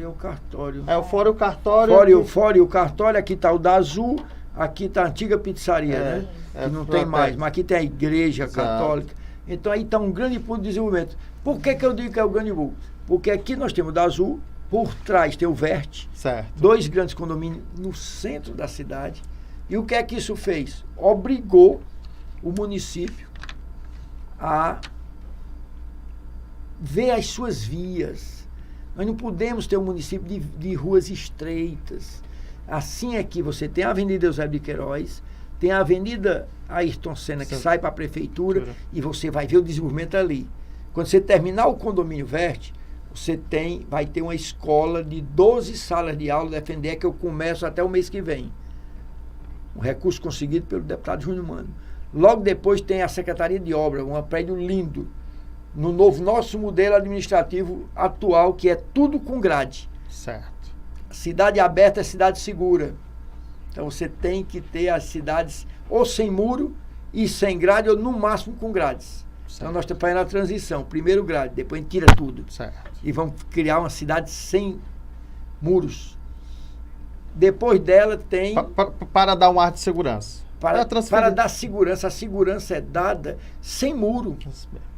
é o cartório. É o fórum e o cartório. Fórum e o cartório. Aqui está o da Azul. Aqui está a antiga pizzaria, né? Que não tem mais. Mas aqui tem a igreja católica. Então aí está um grande ponto de desenvolvimento. Por que eu digo que é o grande pool? Porque aqui nós temos o da Azul, por trás tem o Verte, certo. 2 grandes condomínios no centro da cidade. E o que é que isso fez? Obrigou o município a ver as suas vias. Nós não podemos ter um município de ruas estreitas. Assim aqui você tem a Avenida Eusébio de Queiroz, tem a Avenida Ayrton Senna, que sai para a prefeitura, e você vai ver o desenvolvimento ali. Quando você terminar o condomínio Verte, você vai ter uma escola de 12 salas de aula, defender que eu começo até o mês que vem. Um recurso conseguido pelo deputado Júnior Mano. Logo depois tem a Secretaria de Obra, um prédio lindo, no nosso modelo administrativo atual, que é tudo com grade. Certo. Cidade aberta é cidade segura. Então você tem que ter as cidades ou sem muro e sem grade, ou no máximo com grades. Certo. Então nós estamos fazendo a transição. Primeiro grade, depois a gente tira tudo. Certo. E vamos criar uma cidade sem muros. Depois dela tem... Para dar um ar de segurança. Para dar segurança. A segurança é dada sem muro.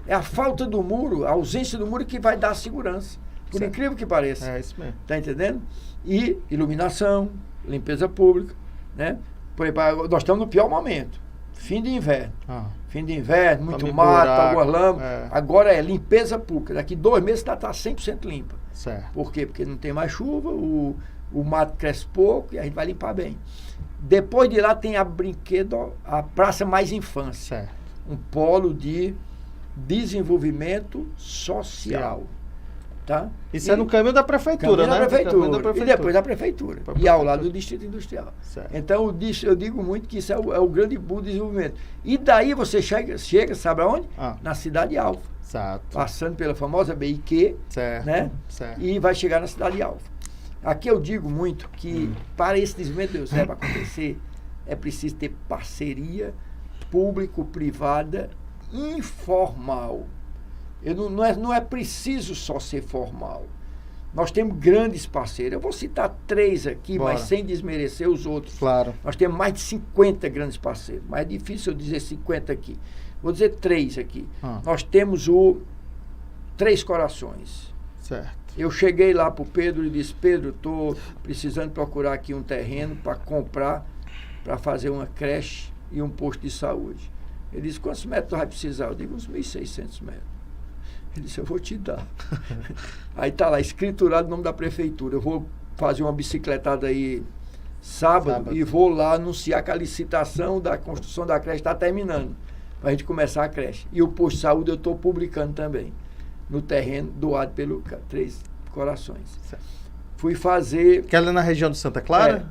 É a falta do muro, a ausência do muro que vai dar segurança. Por certo. incrível que pareça. É isso mesmo. Está entendendo? E iluminação, limpeza pública, né? Por exemplo, nós estamos no pior momento. Fim de inverno. Fim de inverno, muito mato, algumas lamas. Agora é limpeza pública. Daqui 2 meses está 100% limpa. Certo. Por quê? Porque não tem mais chuva, o mato cresce pouco e a gente vai limpar bem. Depois de lá tem a Praça Mais Infância. Certo. Um polo de desenvolvimento social. Tá? Isso é no caminho da prefeitura, né? E depois da prefeitura. E ao lado do Distrito Industrial. Certo. Então, eu digo muito que isso é o grande boom do desenvolvimento. E daí você chega, sabe aonde? Na Cidade Alfa. Exato. Passando pela famosa BIQ, certo. Né? Certo. E vai chegar na Cidade Alfa. Aqui eu digo muito que para esse desenvolvimento do Eusébio acontecer, é preciso ter parceria público-privada informal. Não é preciso só ser formal. Nós temos grandes parceiros. Eu vou citar 3 aqui, Bora. mas sem desmerecer os outros. Claro. Nós temos mais de 50 grandes parceiros. Mas é difícil eu dizer 50 aqui. Vou dizer 3 aqui. Nós temos o Três Corações. Certo. Eu cheguei lá para o Pedro e disse: Pedro, estou precisando procurar aqui um terreno para comprar, para fazer uma creche e um posto de saúde. Ele disse: quantos metros tu vai precisar? Eu digo: uns 1.600 metros. Ele disse: eu vou te dar. Aí está lá, escriturado o nome da prefeitura. Eu vou fazer uma bicicletada aí sábado e vou lá anunciar que a licitação da construção da creche está terminando, para a gente começar a creche. E o posto de saúde eu estou publicando também, no terreno doado pelo Três Corações. Certo. Fui fazer... Que ela é na região de Santa Clara?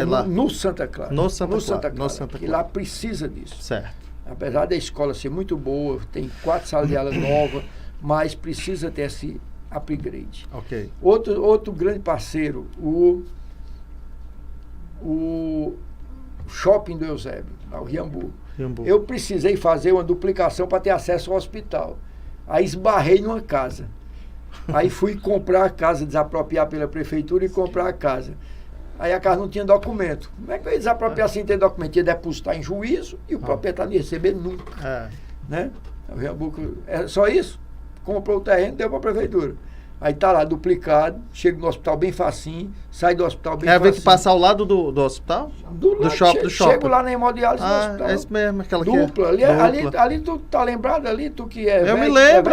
Lá. No Santa Clara. No Santa Clara. Que lá precisa disso. Certo. Apesar da escola ser muito boa, tem 4 salas de aula novas, mas precisa ter esse upgrade. Ok. Outro grande parceiro, o Shopping do Eusébio, lá, o Riambu. Eu precisei fazer uma duplicação para ter acesso ao hospital. Aí esbarrei numa casa. Aí fui comprar a casa, desapropriar pela prefeitura e comprar a casa. Aí a casa não tinha documento. Como é que eu ia desapropriar sem ter documento? Ia depositar em juízo e o proprietário não ia receber nunca. Né? É só isso. Comprou o terreno, deu para a prefeitura. Aí tá lá, duplicado, chega no hospital bem facinho, sai do hospital bem facinho. É, que passar ao lado do hospital? Do shopping. Chego lá na hemodiálise do hospital. É isso mesmo, aquela dupla. que é. Ali tu tá lembrado ali, tu que é eu velho, me lembro.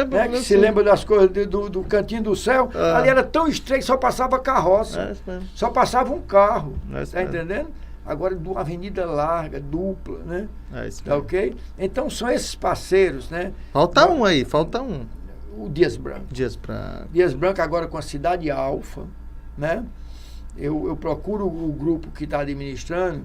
Né, que se lembra das coisas do Cantinho do Céu. Ali era tão estreito, só passava carroça. É isso mesmo. Só passava um carro. É isso tá mesmo. entendendo? Agora, de uma avenida larga, dupla, né? É isso tá mesmo. ok? Então, são esses parceiros, né? Falta um. O Dias Branco. Dias Branco agora com a Cidade Alfa, né? Eu procuro o grupo que está administrando,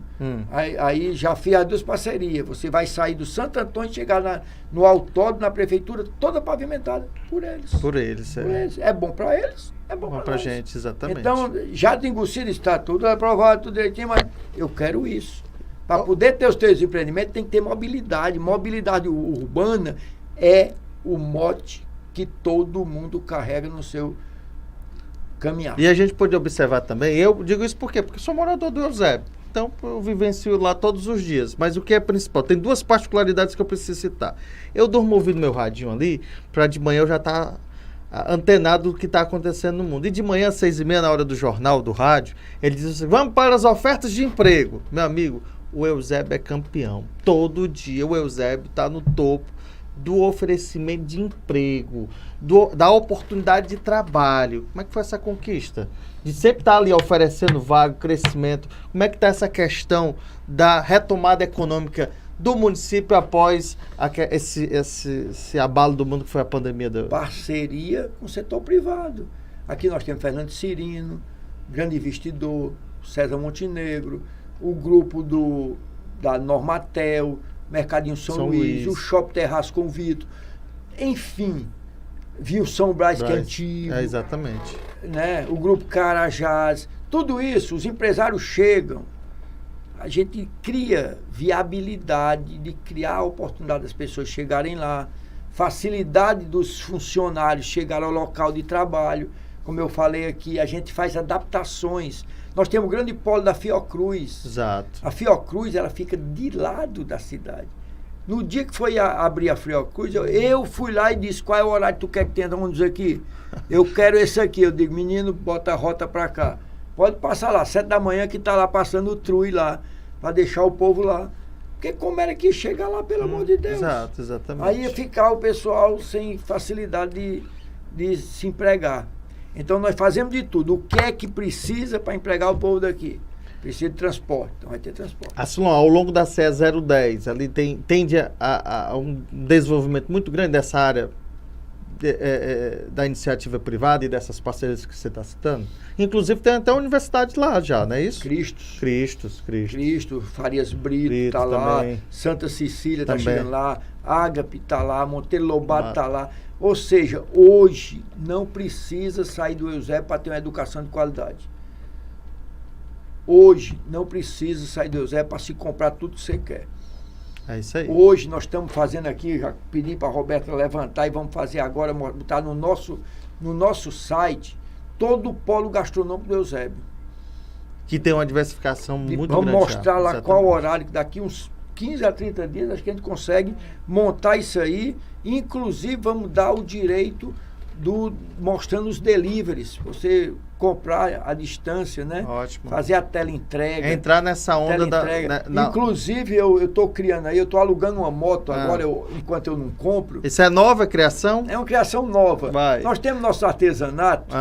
aí já fiz as 2 parcerias. Você vai sair do Santo Antônio e chegar no autódromo, na prefeitura, toda pavimentada por eles. Por eles. É bom para eles, é bom para nós. Gente, exatamente. Então, já de Engucida está tudo aprovado, tudo direitinho, mas eu quero isso. Para poder ter os teus empreendimentos, tem que ter mobilidade. Mobilidade urbana é o mote que todo mundo carrega no seu caminhar. E a gente pode observar também, eu digo isso por quê? Porque sou morador do Eusébio, então eu vivencio lá todos os dias, mas o que é principal? Tem 2 particularidades que eu preciso citar. Eu durmo ouvindo meu radinho ali, para de manhã eu já estar antenado do que está acontecendo no mundo. E de manhã, às 6h30, na hora do jornal, do rádio, ele diz assim: vamos para as ofertas de emprego. Meu amigo, o Eusébio é campeão. Todo dia o Eusébio está no topo do oferecimento de emprego, da oportunidade de trabalho. Como é que foi essa conquista? De sempre estar ali oferecendo vaga, crescimento. Como é que está essa questão da retomada econômica do município após esse abalo do mundo que foi a pandemia? Parceria com o setor privado. Aqui nós temos Fernando Cirino, grande investidor, César Montenegro, o grupo da Normatel, Mercadinho São Luís, o Shopping Terraço com o Vitor. enfim, viu São Brás, que é antigo, exatamente. né? O Grupo Carajás, tudo isso, os empresários chegam, a gente cria viabilidade de criar a oportunidade das pessoas chegarem lá, facilidade dos funcionários chegar ao local de trabalho. Como eu falei aqui, a gente faz adaptações. Nós temos o grande polo da Fiocruz. Exato. A Fiocruz, ela fica de lado da cidade. No dia que foi abrir a Fiocruz, eu fui lá e disse, qual é o horário que tu quer que tenha ônibus aqui? Eu quero esse aqui. Eu digo, menino, bota a rota para cá. Pode passar lá, 7 da manhã que está lá passando o trui lá, para deixar o povo lá. Porque como era que chega lá, pelo amor de Deus? Exato, exatamente. Aí ia ficar o pessoal sem facilidade de se empregar. Então nós fazemos de tudo. O que é que precisa para empregar o povo daqui? Precisa de transporte, então vai ter transporte. Assim, ao longo da CE 010, ali tende a um desenvolvimento muito grande dessa área da iniciativa privada e dessas parcerias que você está citando. Inclusive tem até a universidade lá já, não é isso? Cristo, Farias Brito está lá, Santa Cecília está chegando lá, Ágape está lá, Monteiro Lobato está lá. Ou seja, hoje não precisa sair do Eusébio para ter uma educação de qualidade. Hoje não precisa sair do Eusébio para se comprar tudo que você quer. É isso aí. Hoje nós estamos fazendo aqui, já pedi para a Roberta levantar e vamos fazer agora, botar no nosso site, todo o polo gastronômico do Eusébio. Que tem uma diversificação muito grande. Vamos mostrar lá exatamente. Qual horário, que daqui uns 15 a 30 dias, acho que a gente consegue montar isso aí. Inclusive, vamos dar o direito mostrando os deliveries. Você comprar à distância, né? Ótimo. Fazer a teleentrega. Entrar nessa onda Inclusive, eu estou criando aí, eu estou alugando uma moto agora, enquanto eu não compro. Isso é nova criação? É uma criação nova. Vai. Nós temos nosso artesanato.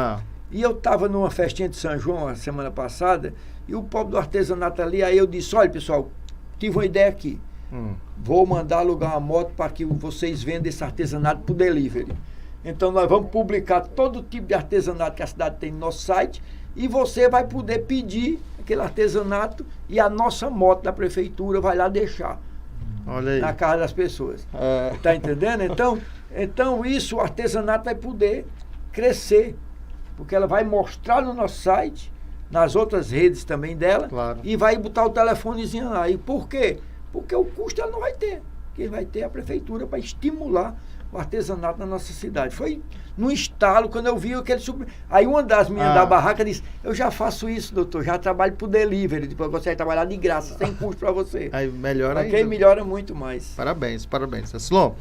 E eu estava numa festinha de São João a semana passada, e o povo do artesanato ali, aí eu disse, olha pessoal, tive uma ideia aqui. Vou mandar alugar uma moto para que vocês vendam esse artesanato por delivery. Então nós vamos publicar todo tipo de artesanato que a cidade tem no nosso site e você vai poder pedir aquele artesanato e a nossa moto da prefeitura vai lá deixar. Olha aí. Na casa das pessoas. Tá entendendo? Então isso, o artesanato vai poder crescer, porque ela vai mostrar no nosso site, nas outras redes também dela, claro. E vai botar o telefonezinho lá. E por quê? Porque o custo ela não vai ter. Porque vai ter a prefeitura para estimular o artesanato na nossa cidade. Foi num estalo, quando eu vi aquele... Aí uma das meninas da barraca disse, eu já faço isso, doutor, já trabalho por delivery, depois você vai trabalhar de graça, sem custo para você. Aí melhora aí melhora muito mais. Parabéns. Silon.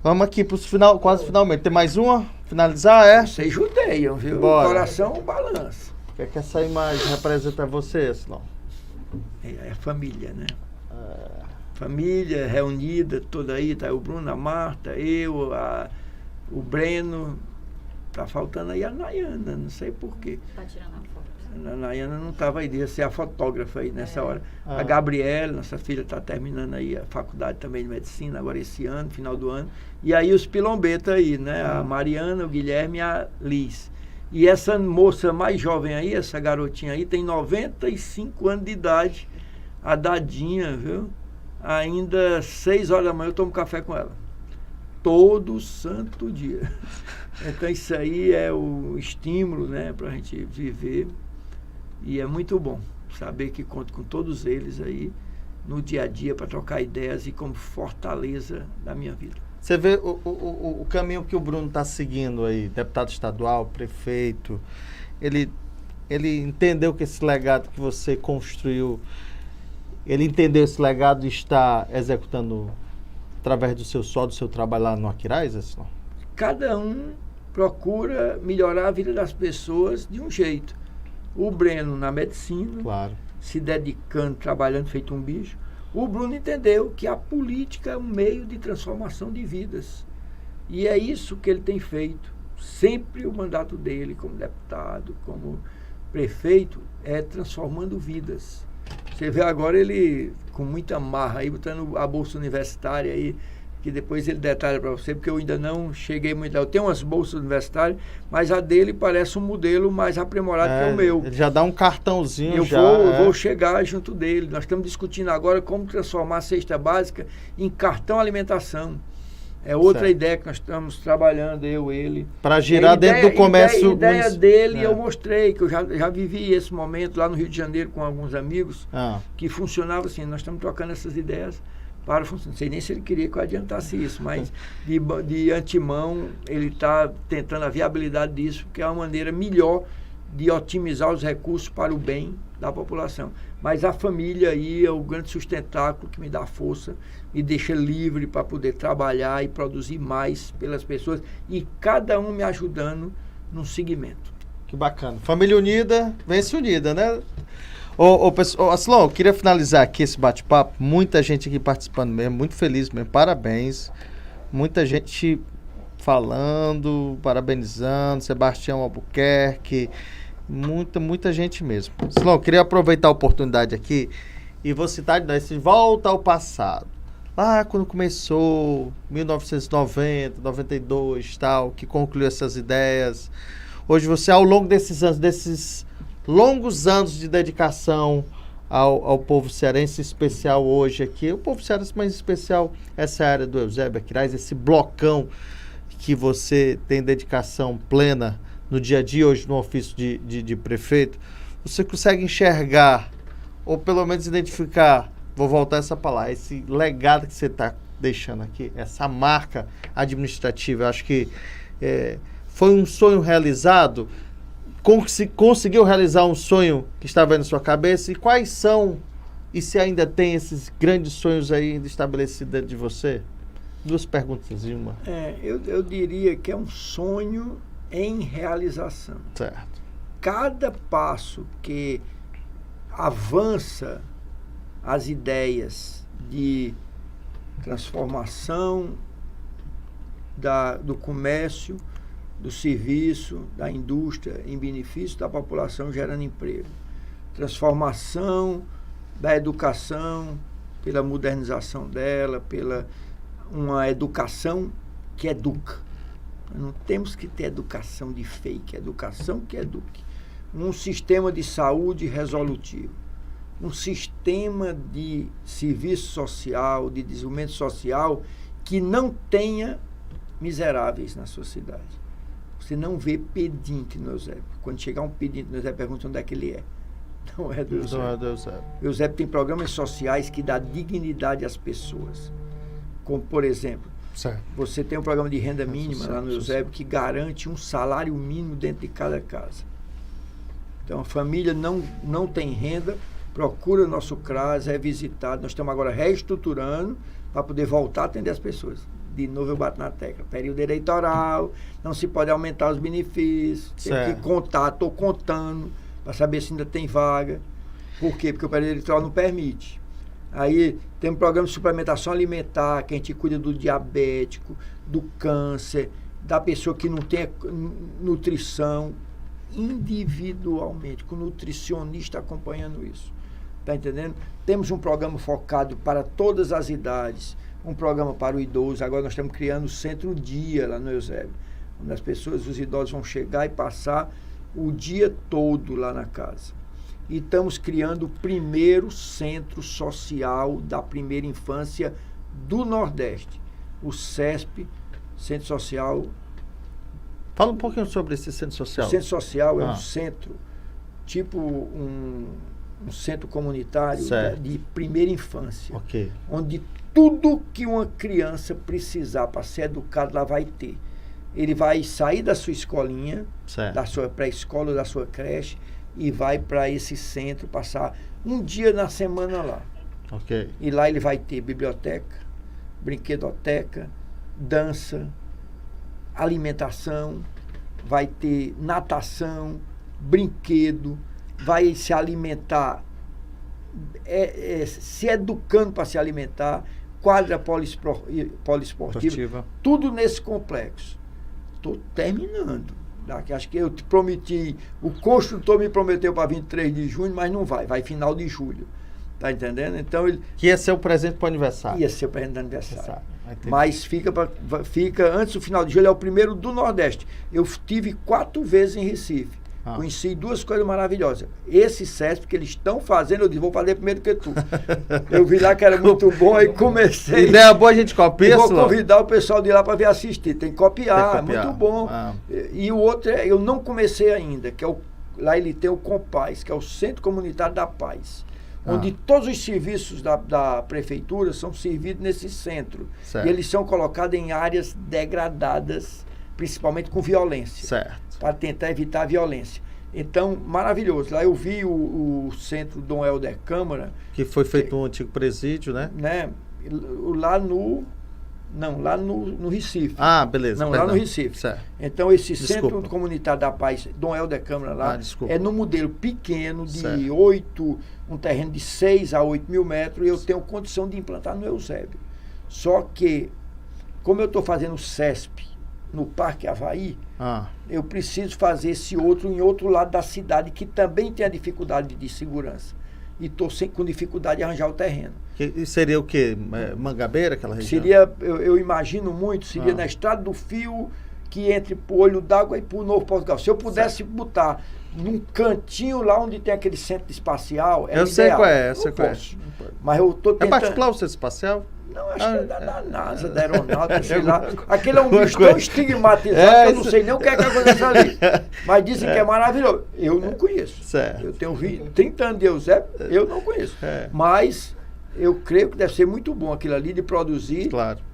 Vamos aqui para o quase finalmente. Tem mais uma? Finalizar, Vocês judeiam, viu? Bora. O coração balança. O que é que essa imagem representa você, Silon? É a família, né? Família reunida, toda aí, tá o Bruno, a Marta, eu, o Breno, tá faltando aí a Nayana, não sei porquê. Tá tirando a foto. A Nayana não estava aí, devia ser a fotógrafa aí nessa hora. A Gabriela, nossa filha, está terminando aí a faculdade também de medicina, agora esse ano, final do ano. E aí os pilombetas aí, né? A Mariana, o Guilherme e a Liz. E essa moça mais jovem aí, essa garotinha aí, tem 95 anos de idade, a Dadinha, viu? Ainda 6 horas da manhã eu tomo café com ela. Todo santo dia. Então isso aí é o estímulo, né, para a gente viver. E é muito bom saber que conto com todos eles aí no dia a dia para trocar ideias e como fortaleza da minha vida. Você vê o caminho que o Bruno está seguindo aí, deputado estadual, prefeito, ele entendeu que esse legado que você construiu, ele entendeu esse legado e está executando através do seu trabalho lá no Aquiraz, assim? Cada um procura melhorar a vida das pessoas de um jeito. O Breno na medicina, claro, se dedicando, trabalhando feito um bicho. O Bruno entendeu que a política é um meio de transformação de vidas. E é isso que ele tem feito. Sempre o mandato dele como deputado, como prefeito, é transformando vidas. Você vê agora ele com muita marra aí, botando a bolsa universitária aí, que depois ele detalha para você, porque eu ainda não cheguei muito lá. Eu tenho umas bolsas universitárias, mas a dele parece um modelo mais aprimorado que o meu. Ele já dá um cartãozinho. Eu vou chegar junto dele. Nós estamos discutindo agora como transformar a cesta básica em cartão alimentação. É outra Certo. ideia que nós estamos trabalhando, ele. Para girar dentro do comércio. A ideia dele, É. eu mostrei, que eu já vivi esse momento lá no Rio de Janeiro com alguns amigos, Ah, que funcionava assim, nós estamos trocando essas ideias para funcionar. Não sei nem se ele queria que eu adiantasse isso, mas de antemão ele está tentando a viabilidade disso, porque é uma maneira melhor de otimizar os recursos para o bem da população. Mas a família aí é o grande sustentáculo que me dá força, me deixa livre para poder trabalhar e produzir mais pelas pessoas e cada um me ajudando num segmento. que bacana. Família unida, vence unida, né? Ô, Aslon, eu queria finalizar aqui esse bate-papo. Muita gente aqui participando mesmo, muito feliz mesmo. Parabéns. Muita gente falando, parabenizando, Sebastião Albuquerque. Muita gente mesmo. Aslon, eu queria aproveitar a oportunidade aqui e vou citar de novo, volta ao passado. Lá quando começou, 1990, 92, tal, que concluiu essas ideias. Hoje você, ao longo desses anos, desses longos anos de dedicação ao povo cearense, em especial hoje aqui, o povo cearense, mas em especial essa área do Eusébio Aquiraz, esse blocão que você tem dedicação plena no dia a dia, hoje no ofício de prefeito, você consegue enxergar, ou pelo menos identificar, vou voltar a essa palavra, esse legado que você está deixando aqui, essa marca administrativa. Eu acho que foi um sonho realizado, conseguiu realizar um sonho que estava aí na sua cabeça, e quais são, e se ainda tem esses grandes sonhos aí ainda estabelecidos dentro de você? Duas perguntas em uma. Eu diria que é um sonho em realização. Certo. Cada passo que avança as ideias de transformação do comércio, do serviço, da indústria em benefício da população, gerando emprego. Transformação da educação pela modernização dela, pela uma educação que educa. Não temos que ter educação de fake, educação que eduque. Um sistema de saúde resolutivo, um sistema de serviço social, de desenvolvimento social que não tenha miseráveis na sua cidade. Você não vê pedinte no Eusébio. Quando chegar um pedinte no Eusébio, pergunta onde é que ele é. Não é do Eusébio. Não é do Eusébio. O Eusébio tem programas sociais que dão dignidade às pessoas. Como, por exemplo, Certo. você tem um programa de renda mínima lá no Eusébio que garante um salário mínimo dentro de cada casa. Então, a família não tem renda, procura o nosso CRAS, é visitado. Nós estamos agora reestruturando para poder voltar a atender as pessoas. De novo eu bato na tecla. Período eleitoral, não se pode aumentar os benefícios, tem que contar, estou contando, para saber se ainda tem vaga. Por quê? Porque o período eleitoral não permite. Aí tem um programa de suplementação alimentar, que a gente cuida do diabético, do câncer, da pessoa que não tem nutrição, individualmente, com o nutricionista acompanhando isso. Está entendendo? Temos um programa focado para todas as idades, um programa para o idoso. Agora nós estamos criando o Centro Dia lá no Eusébio, onde as pessoas, os idosos vão chegar e passar o dia todo lá na casa. E estamos criando o primeiro centro social da primeira infância do Nordeste, o CESP, Centro Social. Fala um pouquinho sobre esse centro social. O centro social é um centro, tipo um centro comunitário de primeira infância, onde tudo que uma criança precisar para ser educado lá vai ter. Ele vai sair da sua escolinha, da sua pré-escola, da sua creche, e vai para esse centro passar um dia na semana lá. E lá ele vai ter biblioteca, brinquedoteca, dança, alimentação, vai ter natação, brinquedo, vai se alimentar, se educando para se alimentar, quadra poliesportiva, tudo nesse complexo. Estou terminando. Acho que eu te prometi, o construtor me prometeu para 23 de junho, mas não vai final de julho. Tá entendendo? Então que ia ser o presente para o aniversário. Ia ser o presente do aniversário. Mas fica antes do final de julho, é o primeiro do Nordeste. Eu tive 4 vezes em Recife. Conheci duas coisas maravilhosas. Esse CESP que eles estão fazendo, eu disse, vou fazer primeiro que tu. Eu vi lá que era muito bom, aí comecei. Ideia boa, a gente copia, eu vou convidar o pessoal de lá para vir assistir. Tem que copiar, é muito bom. Ah. E o outro, eu não comecei ainda, que é lá ele tem o Compaz, que é o Centro Comunitário da Paz. Onde todos os serviços da prefeitura são servidos nesse centro. Certo. E eles são colocados em áreas degradadas, principalmente com violência. Certo. Para tentar evitar a violência. Então, maravilhoso. Lá eu vi o centro Dom Helder Câmara. Que foi feito um antigo presídio, né? Lá no Recife. Ah, beleza. Não, lá no Recife. Certo. Então, esse Centro Comunitário da Paz, Dom Helder Câmara lá, é no modelo pequeno de 8, um terreno de 6 a 8 mil metros, e eu tenho condição de implantar no Eusébio. Só que, como eu estou fazendo o CESP no Parque Avaí, eu preciso fazer esse outro em outro lado da cidade, que também tem a dificuldade de segurança. E estou com dificuldade de arranjar o terreno. Que seria o quê? Mangabeira, aquela região? Seria, eu imagino muito, seria na Estrada do Fio, que entre pro Olho d'Água e pro Novo Portugal. Se eu pudesse botar num cantinho lá onde tem aquele centro espacial, eu sei ideal. qual é, eu sei qual é. Mas eu tô tentando... É particular o centro espacial? Não, acho que é da NASA, da aeronáutica, sei lá. Aquele é um bicho tão estigmatizado que eu não sei nem o que é que acontece ali. Mas dizem que é maravilhoso. Eu não conheço. Certo. Eu tenho 30 anos de Eusébio, eu não conheço. Mas eu creio que deve ser muito bom aquilo ali de produzir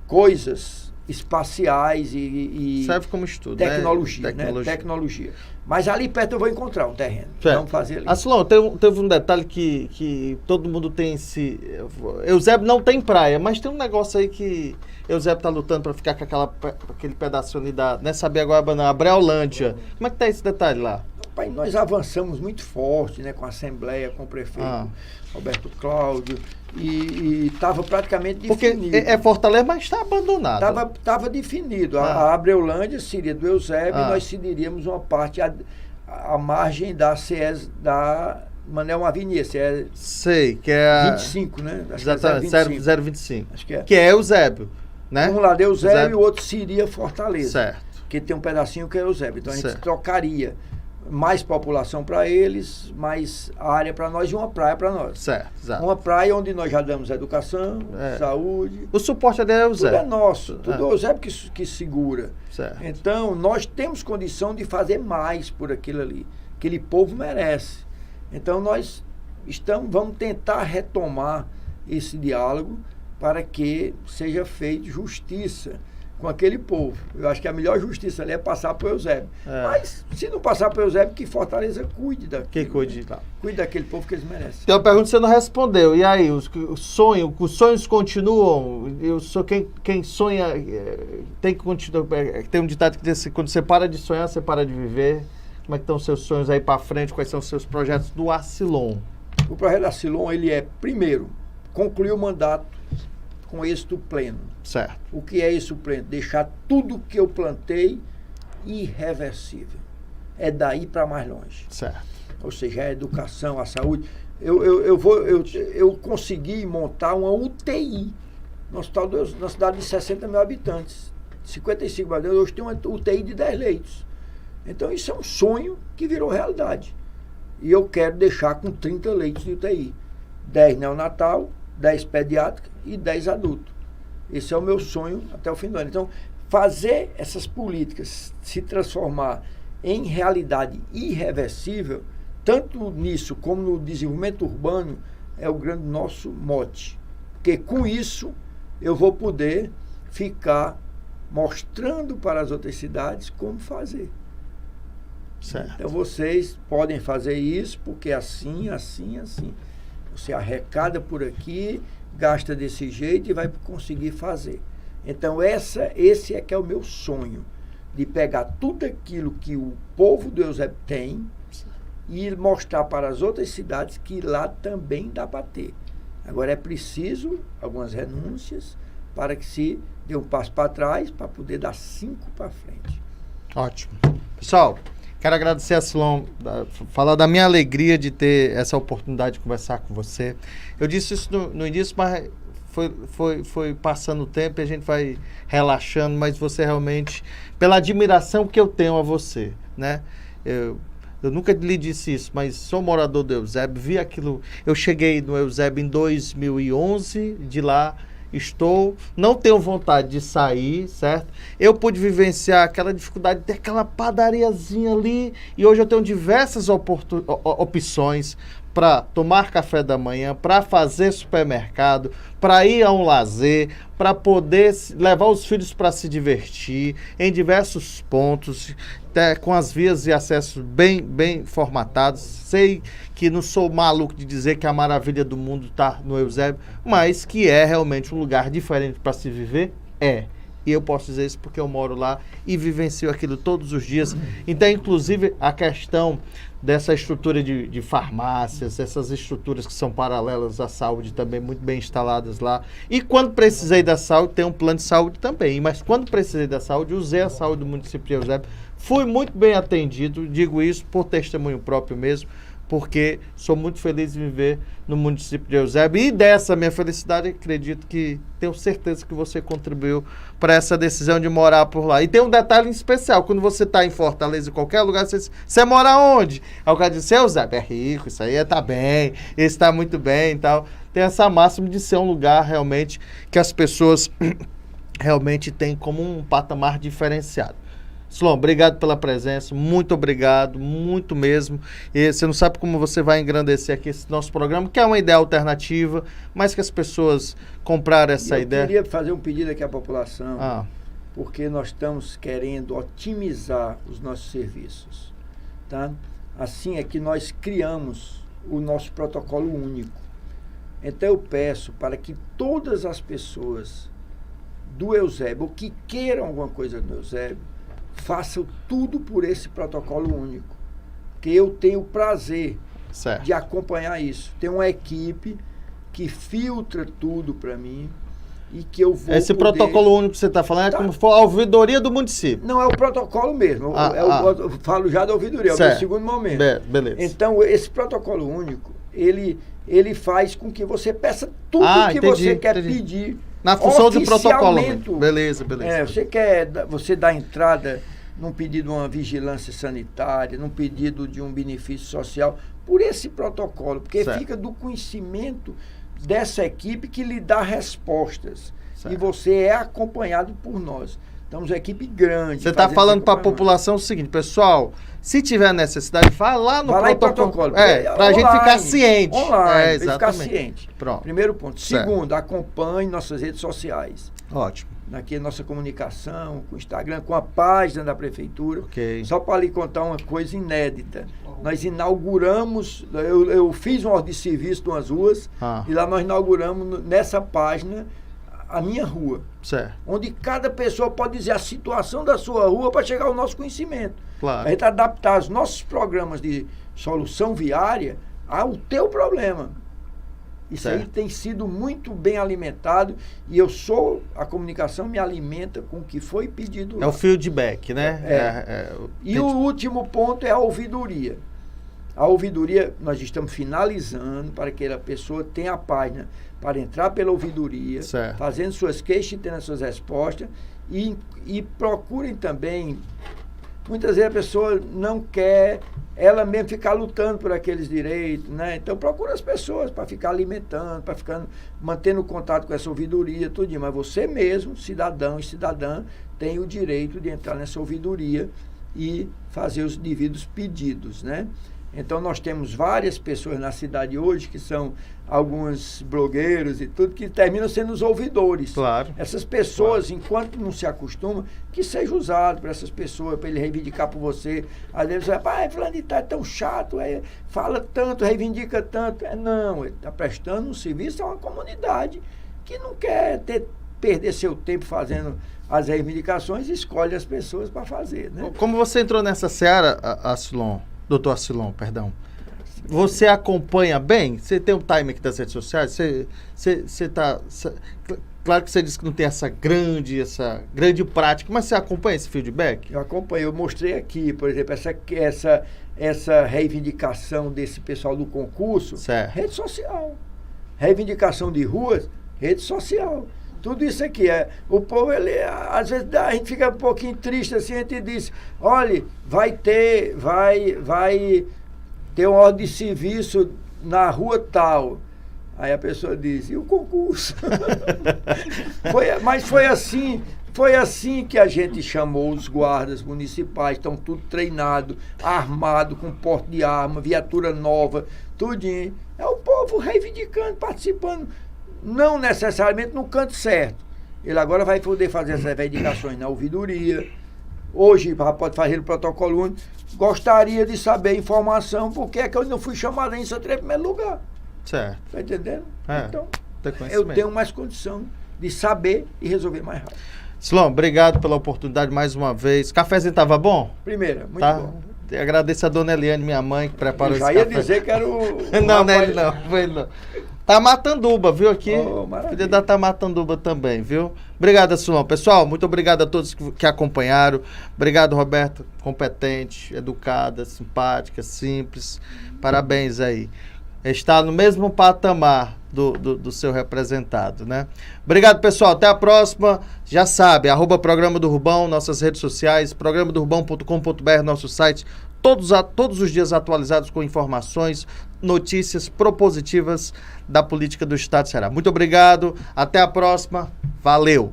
coisas espaciais e serve como estudo, tecnologia, né? Tecnologia. Mas ali perto eu vou encontrar um terreno. Certo. Vamos fazer ali. Asilon, teve um detalhe que todo mundo tem esse... Eusébio não tem praia, mas tem um negócio aí que Eusébio está lutando para ficar com aquele pedacinho ali da... Não é Sabiaguaba, não, Abreolândia. Como é que tá esse detalhe lá? Pai, nós avançamos muito forte, né, com a Assembleia, com o prefeito Roberto Cláudio, e estava praticamente definido. Porque é Fortaleza, mas está abandonado. Estava definido. A Abreolândia seria do Eusébio, e nós cederíamos uma parte à margem da CES, da Manuel Mavinia, CES. Sei, que é a... 25, né? Acho exatamente, que é 025. Acho que é. Que é Eusébio, né? Um lado é Eusébio e o outro seria Fortaleza. Certo. Que tem um pedacinho que é Eusébio. Então a gente trocaria mais população para eles, mais área para nós e uma praia para nós. Certo, exato. Uma praia onde nós já damos educação, saúde. O suporte é Eusébio. Tudo é nosso, tudo é Eusébio que segura. Certo. Então, nós temos condição de fazer mais por aquilo ali. Aquele povo merece. Então, nós vamos tentar retomar esse diálogo para que seja feita justiça com aquele povo. Eu acho que a melhor justiça ali é passar para o Eusébio. Mas, se não passar para o Eusébio, que Fortaleza cuide daquilo. Que cuide, tá. Cuide daquele povo que eles merecem. Tem uma pergunta que você não respondeu. E aí, os sonhos continuam? Quem sonha tem que continuar. Tem um ditado que diz assim, quando você para de sonhar, você para de viver. Como é que estão os seus sonhos aí para frente? Quais são os seus projetos do Asilon? O projeto do Asilon, ele é, primeiro, concluir o mandato com êxito pleno. Certo. O que é êxito pleno? Deixar tudo que eu plantei irreversível. É daí para mais longe. Certo. Ou seja, a educação, a saúde. Eu consegui montar uma UTI no hospital na cidade de 60 mil habitantes. 55 mil habitantes. Hoje tem uma UTI de 10 leitos. Então isso é um sonho que virou realidade. E eu quero deixar com 30 leitos de UTI. 10 neonatal, 10 pediátrica e 10 adultos. Esse é o meu sonho até o fim do ano. Então, fazer essas políticas se transformar em realidade irreversível, tanto nisso como no desenvolvimento urbano, é o grande nosso mote. Porque com isso eu vou poder ficar mostrando para as outras cidades como fazer. Certo. Então vocês podem fazer isso porque assim. Você arrecada por aqui, gasta desse jeito e vai conseguir fazer. Então esse é que é o meu sonho, de pegar tudo aquilo que o povo do Eusébio tem e mostrar para as outras cidades que lá também dá para ter. Agora é preciso algumas renúncias para que se dê um passo para trás para poder dar 5 para frente. Ótimo. Pessoal, quero agradecer a Asilon, falar da minha alegria de ter essa oportunidade de conversar com você. Eu disse isso no início, mas foi passando o tempo e a gente vai relaxando, mas você realmente, pela admiração que eu tenho a você, né? Eu nunca lhe disse isso, mas sou morador do Eusébio, vi aquilo. Eu cheguei no Eusébio em 2011, de lá não tenho vontade de sair, certo? Eu pude vivenciar aquela dificuldade de ter aquela padariazinha ali, e hoje eu tenho diversas opções para tomar café da manhã, para fazer supermercado, para ir a um lazer, para poder levar os filhos para se divertir em diversos pontos, com as vias de acesso bem formatados. Sei que não sou maluco de dizer que a maravilha do mundo está no Eusébio, mas que é realmente um lugar diferente para se viver, é. E eu posso dizer isso porque eu moro lá e vivencio aquilo todos os dias. Então, inclusive, a questão dessa estrutura de farmácias, essas estruturas que são paralelas à saúde também muito bem instaladas lá. E quando precisei da saúde, tem um plano de saúde também. Mas quando precisei da saúde, usei a saúde do município de Eusébio. Fui muito bem atendido, digo isso por testemunho próprio mesmo, porque sou muito feliz de viver no município de Eusébio. E dessa minha felicidade, acredito que, tenho certeza que você contribuiu para essa decisão de morar por lá. E tem um detalhe especial, quando você está em Fortaleza, em qualquer lugar, você mora onde? Aí o cara diz, Eusébio é rico, isso aí tá bem, esse está muito bem e tal. Tem essa máxima de ser um lugar realmente que as pessoas realmente têm como um patamar diferenciado. Slon, obrigado pela presença, muito obrigado, muito mesmo. E você não sabe como você vai engrandecer aqui esse nosso programa, que é uma ideia alternativa, mas que as pessoas compraram essa ideia. Eu queria fazer um pedido aqui à população, porque nós estamos querendo otimizar os nossos serviços. Tá? Assim é que nós criamos o nosso protocolo único. Então eu peço para que todas as pessoas do Eusébio, ou que queiram alguma coisa do Eusébio, façam tudo por esse protocolo único, que eu tenho o prazer de acompanhar isso. Tem uma equipe que filtra tudo para mim e que eu vou Esse protocolo único que você está falando é como for a ouvidoria do município. Não, é o protocolo mesmo. Eu falo já da ouvidoria, é o meu segundo momento. Beleza. Então, esse protocolo único, ele faz com que você peça tudo que você quer pedir. Na função de protocolo. Beleza. Você dá entrada num pedido de uma vigilância sanitária, num pedido de um benefício social, por esse protocolo, porque fica do conhecimento dessa equipe que lhe dá respostas. E você é acompanhado por nós. Estamos uma equipe grande. Você está falando para a população o seguinte, pessoal, se tiver necessidade, vá lá no protocolo. Para a gente ficar ciente. Online, ficar ciente. Pronto. Primeiro ponto. Segundo, acompanhe nossas redes sociais. Ótimo. Aqui nossa comunicação, com o Instagram, com a página da Prefeitura. Okay. Só para lhe contar uma coisa inédita. Nós inauguramos, eu fiz uma ordem de serviço de umas ruas, e lá nós inauguramos nessa página a minha rua. Certo. Onde cada pessoa pode dizer a situação da sua rua para chegar ao nosso conhecimento. Claro. A gente adaptar os nossos programas de solução viária ao teu problema. Isso aí tem sido muito bem alimentado e a comunicação me alimenta com o que foi pedido lá. É o feedback, né? E o último ponto é a ouvidoria. A ouvidoria, nós estamos finalizando para que a pessoa tenha a página para entrar pela ouvidoria, fazendo suas queixas e tendo as suas respostas, e procurem também. Muitas vezes a pessoa não quer ela mesmo ficar lutando por aqueles direitos, né? Então procura as pessoas para ficar alimentando, para ficar mantendo contato com essa ouvidoria, tudinho. Mas você mesmo, cidadão e cidadã, tem o direito de entrar nessa ouvidoria e fazer os devidos pedidos, né? Então nós temos várias pessoas na cidade hoje, que são alguns blogueiros e tudo, que terminam sendo os ouvidores. Claro. Essas pessoas, enquanto não se acostumam, que seja usado para essas pessoas, para ele reivindicar por você. Às vezes você vai, fulano de tal é tão chato, fala tanto, reivindica tanto. Não, ele está prestando um serviço a uma comunidade que não quer perder seu tempo fazendo as reivindicações e escolhe as pessoas para fazer, né? Como você entrou nessa seara, doutor Arcilon, perdão, você acompanha bem? Você tem um time aqui das redes sociais? Você tá... Claro que você disse que não tem essa grande prática, mas você acompanha esse feedback? Eu acompanho, eu mostrei aqui, por exemplo, essa reivindicação desse pessoal do concurso, rede social. Reivindicação de ruas, rede social. Tudo isso aqui o povo, às vezes a gente fica um pouquinho triste assim, a gente diz, olha, vai ter uma ordem de serviço na rua tal. Aí a pessoa diz, e o concurso? Mas foi assim que a gente chamou os guardas municipais, estão tudo treinado, armado, com porte de arma, viatura nova, tudinho. É o povo reivindicando, participando, não necessariamente no canto certo. Ele agora vai poder fazer essas reivindicações na ouvidoria. Hoje pode fazer o protocolo único. Gostaria de saber a informação, porque é que eu não fui chamado em Santarém em primeiro lugar. Certo. Tá entendendo? Então, tem eu tenho mais condição de saber e resolver mais rápido. Silão, obrigado pela oportunidade mais uma vez. Cafézinho estava bom? Primeira, muito bom. Agradeço a dona Eliane, minha mãe, que preparou esse café. Já ia dizer que era o não, foi ele não. Tamatanduba, viu, aqui? Maravilha. Podia dar Tamatanduba também, viu? Obrigado, Silão. Pessoal, muito obrigado a todos que acompanharam. Obrigado, Roberto. Competente, educada, simpática, simples. Parabéns aí. Está no mesmo patamar do seu representado, né? Obrigado, pessoal. Até a próxima. Já sabe, @Programa do Rubão, nossas redes sociais, programadorubão.com.br, nosso site, todos os dias atualizados com informações, notícias propositivas da política do Estado de Ceará. Muito obrigado. Até a próxima. Valeu.